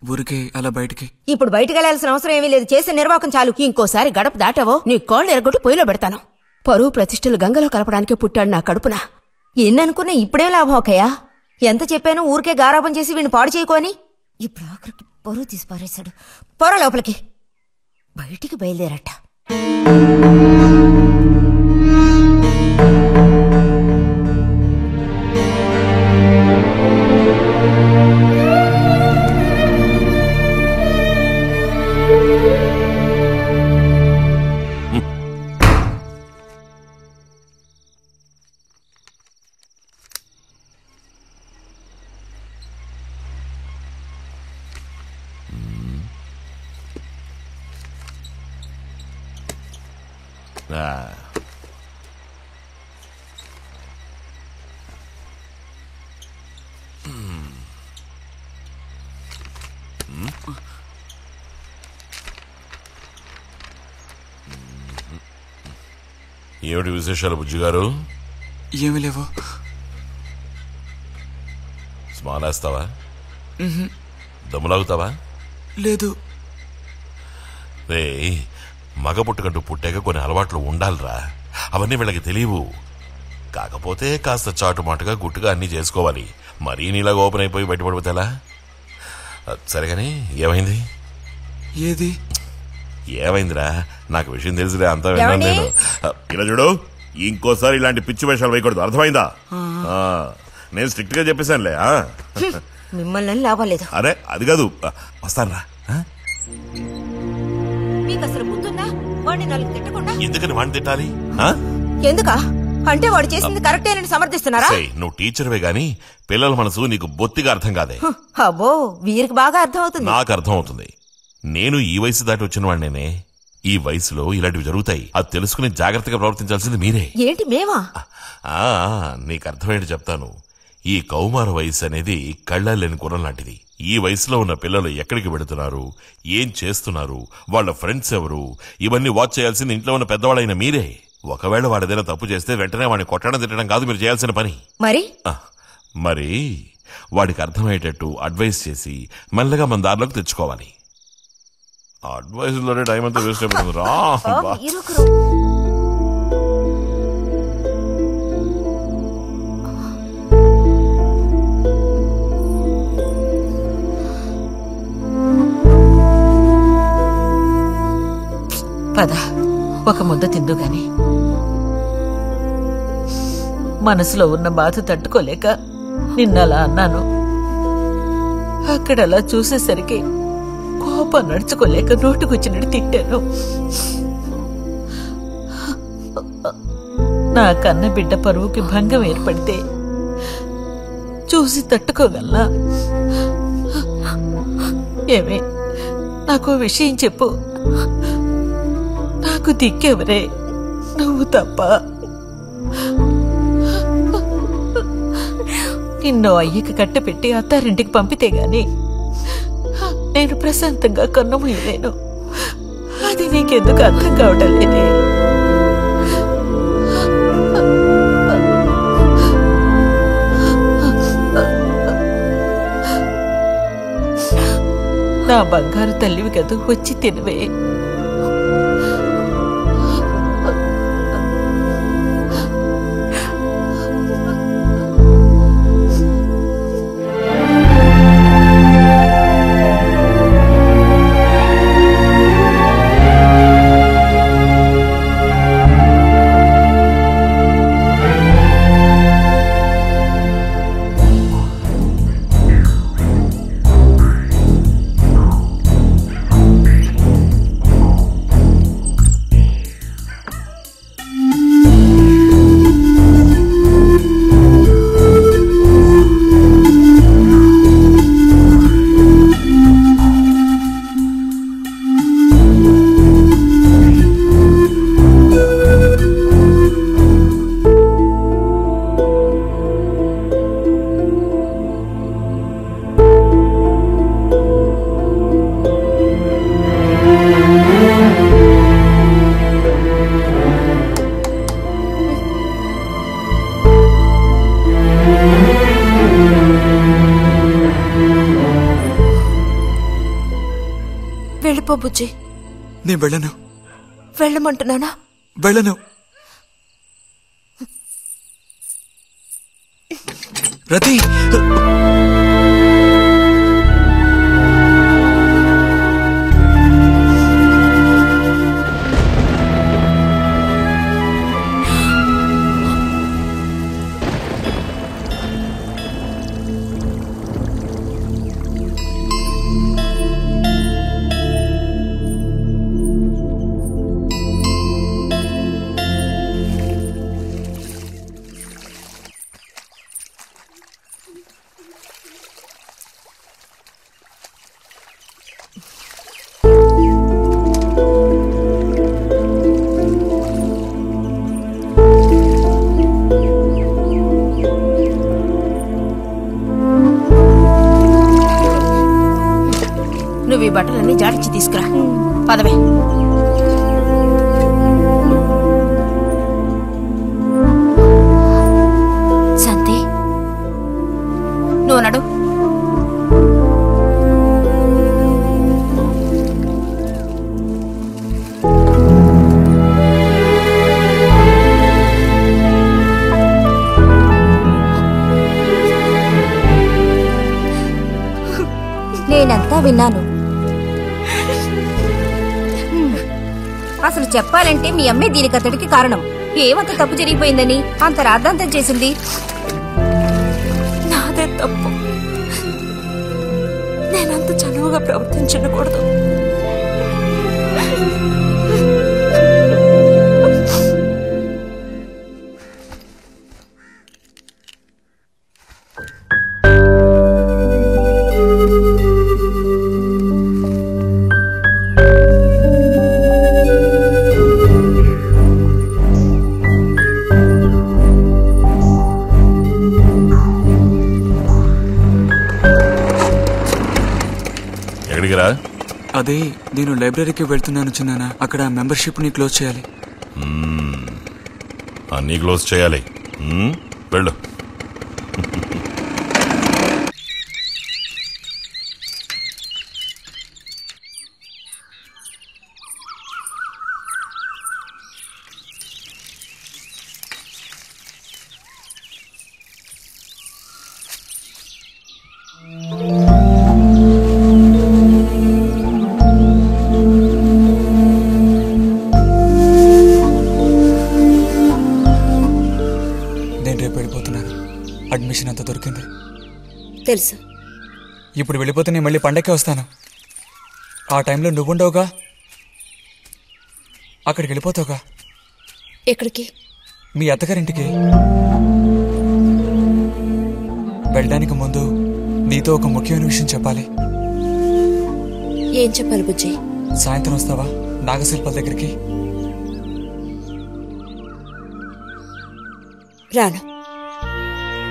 Speaker 1: ఊరికే అలా బయటికి.
Speaker 3: ఇప్పుడు బయటకు వెళ్లాల్సిన అవసరం ఏమీ లేదు. చేసే నిర్వాకం చాలు.
Speaker 4: ఇంకోసారి గడప దాటావో నీ కోళ్ళు ఎరగొట్టి పొయ్యిలో పెడతాను. పరువు ప్రతిష్టలు గంగలో కలపడానికే పుట్టాడు నా కడుపున.
Speaker 3: ఎన్ననుకున్నా ఇప్పుడేం లాభం ఒకయ్యా? ఎంత చెప్పాను ఊరికే గారాపం చేసి వీడిని పాడు చేయకోని. ఇప్పుడు ఆఖరికి పరువు తీసి పారేశాడు. పొర లోపలికి. బయటికి బయలుదేరట.
Speaker 11: ఏమిటి విశేషాలు బుజ్జిగారు?
Speaker 1: ఏమీ లేవు.
Speaker 11: స్మానేస్తావా? దమ్ములాగుతావా?
Speaker 1: లేదు.
Speaker 11: రే, మగ పుట్టుకంటూ పుట్టాక కొన్ని అలవాట్లు ఉండాలిరా. అవన్నీ వీళ్ళకి తెలియవు. కాకపోతే కాస్త చాటుమాటుగా గుట్టుగా అన్నీ చేసుకోవాలి. మరీ నీలాగా ఓపెన్ అయిపోయి బయటపడిపోతేలా? సరేగాని ఏమైంది?
Speaker 1: ఏది
Speaker 11: ఏమైందిరా? నాకు విషయం తెలిసిలే, అంతా విన్నాను నేను. ఇలా చూడు, ఇంకోసారి ఇలాంటి పిచ్చి వేషాలు వేయకూడదు, అర్థమైందా? నేను స్ట్రిక్ట్ గా చెప్పేశానులే.
Speaker 3: మిమ్మల్ని లాభలేదు.
Speaker 11: అరే అది కాదు, వస్తానురా.
Speaker 3: మీకు అసలు బుద్ధుందా? వాడిని నలుగు తిట్టకుండా
Speaker 11: ఎందుకని వాడిని తిట్టాలి?
Speaker 3: ఎందుకా? అంటే వాడు చేసింది కరెక్టేనని సమర్థిస్తున్నారా?
Speaker 11: నువ్వు టీచర్వే గాని పిల్లల మనసు నీకు బొత్తిగా అర్థం కాదే.
Speaker 3: అబ్బో, వీరికి బాగా అర్థం అవుతుంది.
Speaker 11: నాకు అర్థం అవుతుంది. నేను ఈ వయసు దాటి వచ్చిన వాడినేనే. ఈ వయసులో ఇలాంటివి జరుగుతాయి. అది తెలుసుకుని జాగ్రత్తగా ప్రవర్తించాల్సింది మీరే.
Speaker 3: ఏంటి మేమా?
Speaker 11: నీకు అర్థమేంటి చెప్తాను. ఈ కౌమార వయసు అనేది కళ్ళలేని గుణం లాంటిది. ఈ వయసులో ఉన్న పిల్లలు ఎక్కడికి వెళుతున్నారు, ఏం చేస్తున్నారు, వాళ్ళ ఫ్రెండ్స్ ఎవరు, ఇవన్నీ వాచ్ చేయాల్సింది ఇంట్లో ఉన్న పెద్దవాళ్ళైన మీరే. ఒకవేళ వాడేదైనా తప్పు చేస్తే వెంటనే వాడిని కొట్టడం తిట్టడం కాదు మీరు చేయాల్సిన పని. మరి వాడికి అర్థమయ్యేటట్టు అడ్వైస్ చేసి మెల్లగా మన దారిలోకి తెచ్చుకోవాలి. అడ్వైస్ లోనే టైం అంతా వేస్ట్ అయిపోతుంది రా.
Speaker 7: పద ఒక ముద్ద తిందు గాని. మనసులో ఉన్న బాధ తట్టుకోలేక నిన్నలా అన్నాను. అక్కడలా చూసేసరికి కోపం నడుచుకోలేక నోటుకొచ్చినట్టు తిట్టాను. నా కన్న బిడ్డ పరువుకి భంగం ఏర్పడితే చూసి తట్టుకోగలనా? ఏమే నాకు విషయం చెప్పు. నాకు దిక్కెవరే? నువ్వు తప్ప. నిన్నో అయ్యకి కట్టపెట్టి అత్తారింటికి పంపితే గాని నేను ప్రశాంతంగా కన్నుమూయలేను. అది నీకెందుకు అర్థం కావటం లేదే? నా బంగారు తల్లివి కదూ, వచ్చి తినవే.
Speaker 2: వెళ్ళిపో బుజ్జి.
Speaker 1: నేను వెళ్ళను.
Speaker 2: వెళ్ళమంటున్నానా?
Speaker 1: వెళ్ళను. రతి,
Speaker 3: నువ్వు ఈ బట్టలన్నీ జాడించి తీసుకురా. పదవే.
Speaker 2: శాంతి,
Speaker 3: నువ్వు నడు.
Speaker 5: నేనంతా విన్నాను. అసలు చెప్పాలంటే మీ అమ్మే దీనికి అతడికి కారణం. ఏమంత తప్పు జరిగిపోయిందని అంత రాద్ధాంతం చేసింది?
Speaker 2: నాదే తప్పు. నేనంత చనువుగా ప్రవర్తించకూడదు.
Speaker 11: ఎక్కడికి రా?
Speaker 1: అదే నేను లైబ్రరీకి వెళ్తున్నాను చిన్నానా. అక్కడ మెంబర్షిప్ ని క్లోజ్ చేయాలి.
Speaker 11: అన్నీ క్లోజ్ చేయాలి. వెళ్ళు.
Speaker 1: అడ్మిషన్ అంతా దొరికింది.
Speaker 2: తెలుసు.
Speaker 1: ఇప్పుడు వెళ్ళిపోతే నేను మళ్ళీ పండక్కే వస్తాను. ఆ టైంలో నువ్వుండవుగా, అక్కడికి వెళ్ళిపోతావుగా.
Speaker 2: ఎక్కడికి?
Speaker 1: మీ అత్తగారింటికి. వెళ్ళడానికి ముందు నీతో ఒక ముఖ్యమైన విషయం చెప్పాలి.
Speaker 2: ఏం చెప్పాలి బుజ్జి?
Speaker 1: సాయంత్రం వస్తావా నాగశిల్పాల దగ్గరికి?
Speaker 2: రాను.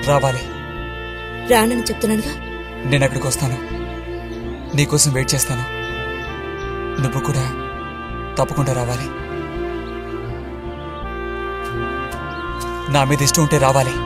Speaker 1: రావాలి.
Speaker 2: రానని చెప్తున్నానుగా.
Speaker 1: నేను అక్కడికి వస్తాను, నీకోసం వెయిట్ చేస్తాను. నువ్వు కూడా తప్పకుండా రావాలి. నా మీద ఇష్టం ఉంటే రావాలి.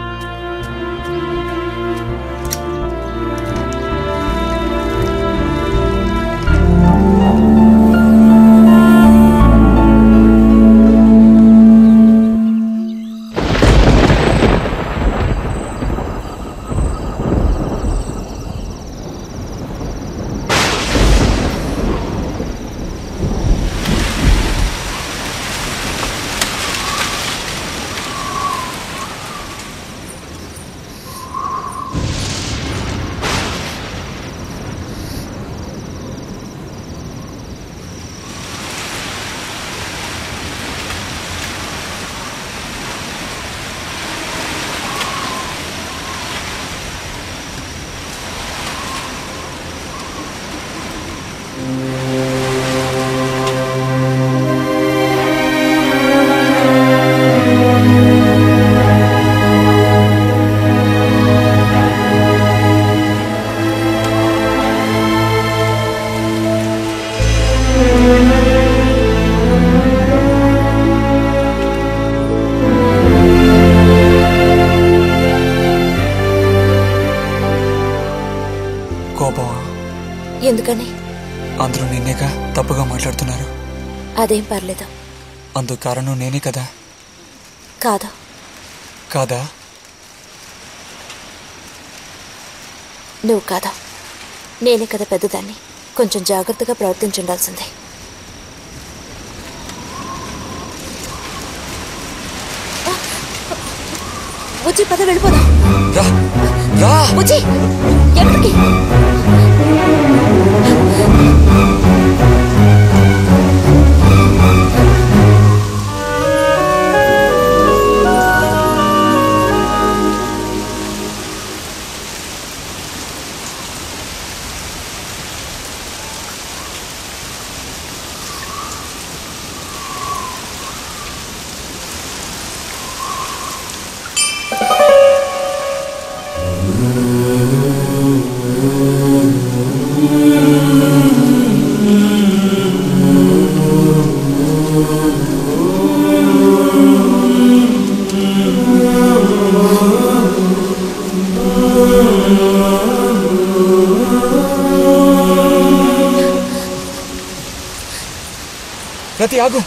Speaker 2: ఎందుకని?
Speaker 1: అందరూ నిన్నేగా తప్పుగా మాట్లాడుతున్నారు.
Speaker 2: అదేం పర్లేదు.
Speaker 1: అందుకు కారణం నేనే కదా.
Speaker 2: కాదా?
Speaker 1: కాదా?
Speaker 2: నువ్వు కాదా, నేనే కదా పెద్దదాన్ని. కొంచెం జాగ్రత్తగా ప్రవర్తించుండాల్సిందే. బుజ్జి పద వెళ్ళిపోదాం. బుజ్జి ఎక్కడికి?
Speaker 1: ప్రతి ఆగు.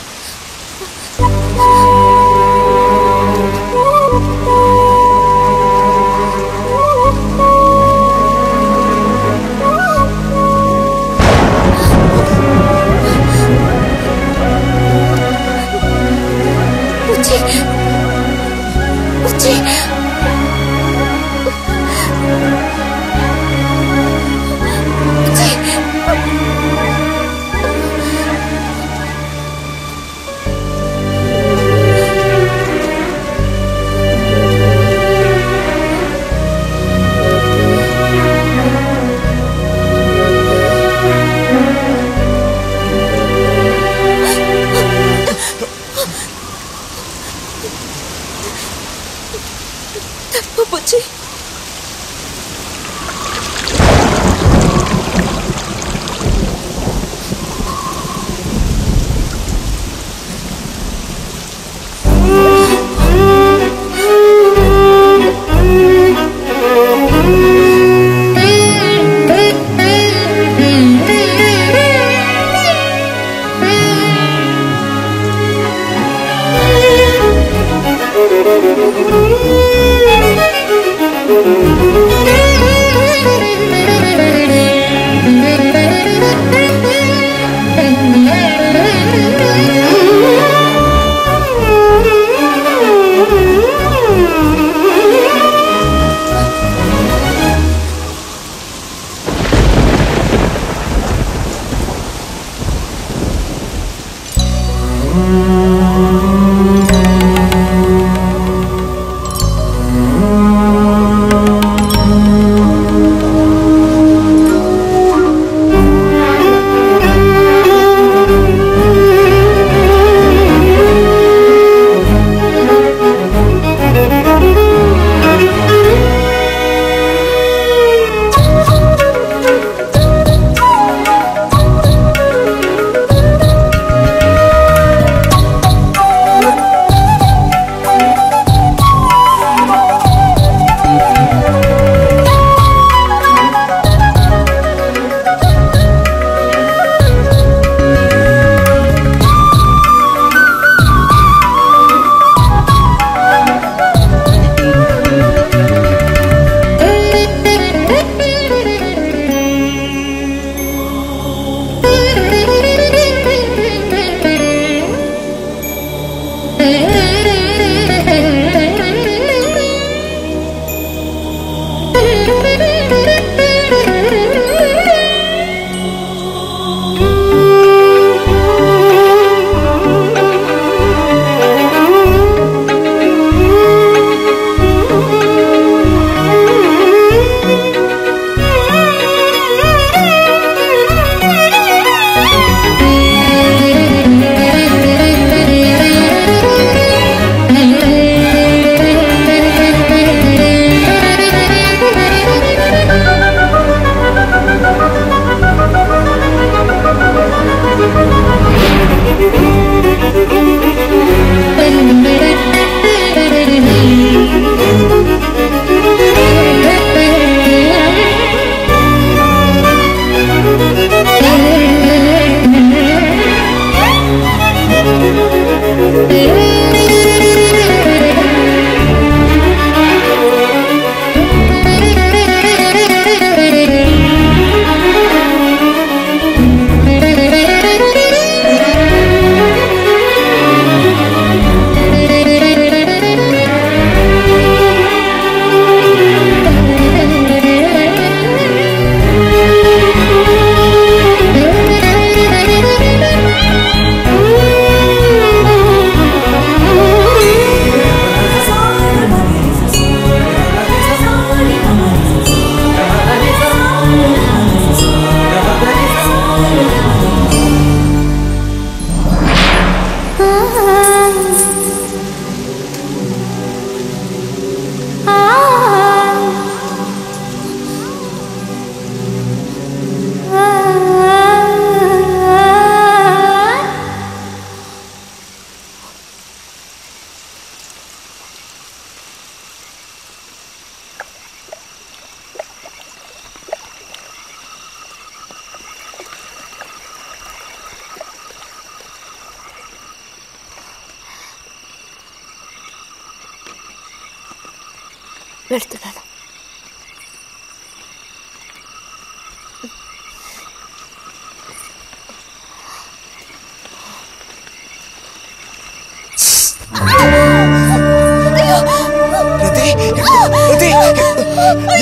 Speaker 4: వెళ్తున్నాను.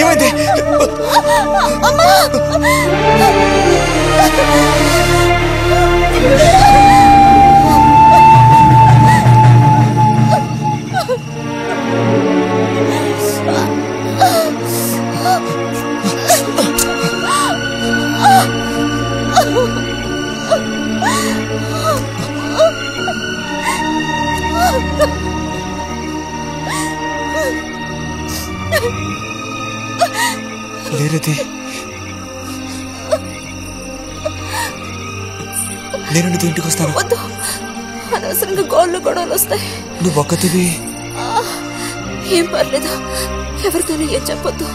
Speaker 1: ఏమైంది? లేరది, నేను నీతో ఇంటికి వస్తాను.
Speaker 2: వద్దు, అనవసరంగా గోళ్ళు గొడవలు వస్తాయి.
Speaker 1: నువ్వు ఒక్కతివి.
Speaker 2: ఏం పర్లేదు, ఎవరితోనూ ఏం చెప్పొద్దు.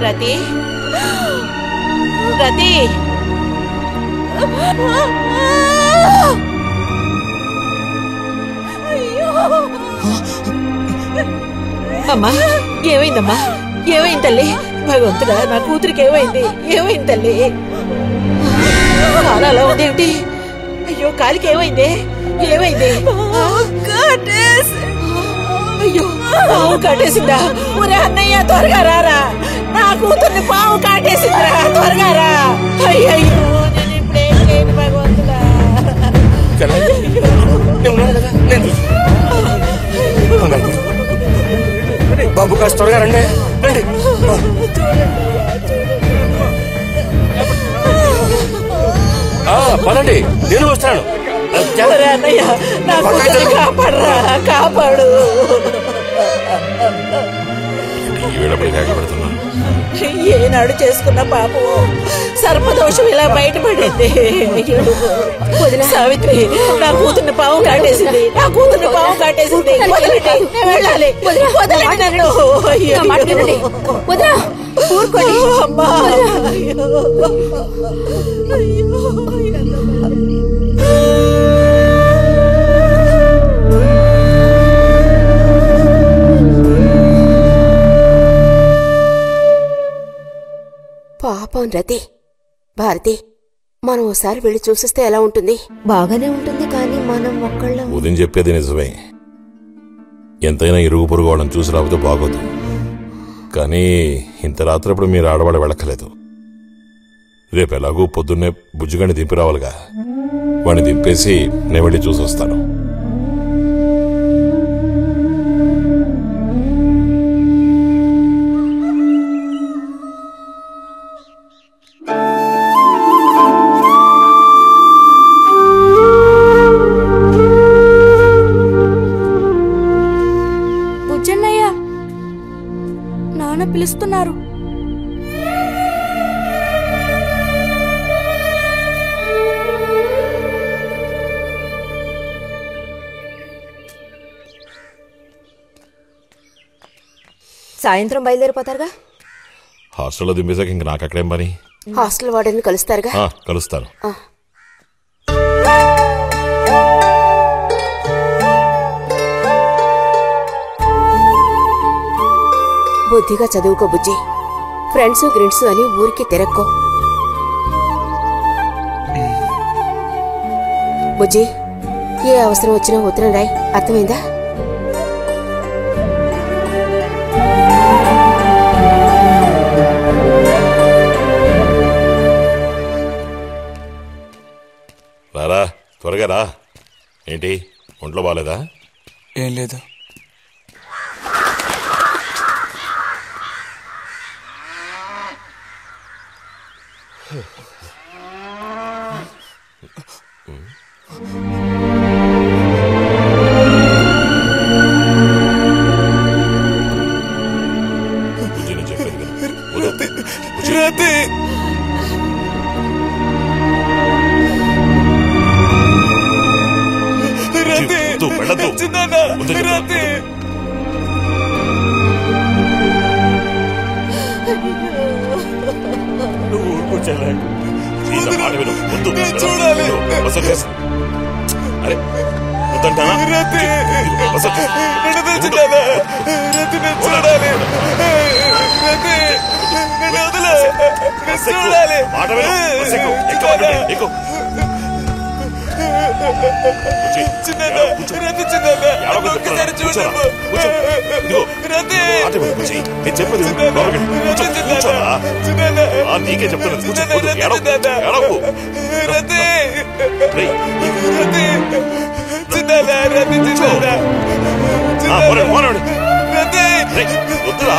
Speaker 7: రతి, రతి, అమ్మా ఏమైందమ్మా? ఏమైంది తల్లి? భగవంతుడా, నా కూతురికి ఏమైంది? ఏమైంది తల్లి? కాలు అలా ఉందేమిటి? అయ్యో, కాలికి ఏమైంది? ఏమైంది? అయ్యో, పాము కాటేసిందా? ఒరే అన్నయ్య, త్వరగా రారా, నా కూతుర్ని పాము కాటేసిందిరా, త్వరగా రా. అయ్యో, నేను ఇప్పుడేం చేయను భగవంతుడా.
Speaker 6: బాబు కాస్త త్వరగా రండి, రండి. పదండి, నేను వస్తాను.
Speaker 7: అన్నయ్య, నా కూతుర్ని కాపాడరా, కాపాడు. ఏనాడు చేసుకున్న పాపం సర్పదోషం ఇలా బయటపడింది. సావిత్రి, నా కూతుర్ని పాము కాటేసింది, నా కూతుర్ని పాము కాటేసింది. వెళ్ళాలి, నన్ను. అమ్మా,
Speaker 4: పాపం రతి. భారతి, మనం ఓసారి వెళ్ళి చూసిస్తే ఎలా ఉంటుంది?
Speaker 3: బాగానే ఉంటుంది, కానీ మనం ఒక్కళ్ళం.
Speaker 11: ఉదయం చెప్పేది నిజమే. ఎంతైనా ఇరుగు పొరుగు వాళ్ళని చూసి రాకపోతే బాగోదు. కానీ ఇంత రాత్రప్పుడు మీరు ఆడవాడ వెళ్ళక్కలేదు. రేపు ఎలాగూ పొద్దున్నే బుజ్జిగాని దింపి రావాలిగా. వాడిని దింపేసి నేను వెళ్ళి చూసి వస్తాను.
Speaker 2: పిలుస్తున్నారు.
Speaker 3: సాయంత్రం బయలుదేరిపోతారుగా?
Speaker 11: హాస్టల్లో దింపేశాక ఇంక నాకు అక్కడేం పని?
Speaker 4: హాస్టల్ వార్డెన్ కలుస్తారుగా?
Speaker 11: కలుస్తాను.
Speaker 4: బుద్ధిగా చదువుకో బుజ్జి. ఫ్రెండ్స్ గ్రిండ్స్ అని ఊరికి తిరక్కో. బుజ్జి, ఏ అవసరం వచ్చినా ఉత్తరం రాయి, అర్థమైందా?
Speaker 11: రా. ఏంటి ఒంట్లో బాగాలేదా?
Speaker 1: ఏం లేదు.
Speaker 11: నీకే చెప్తాను. వద్దురా.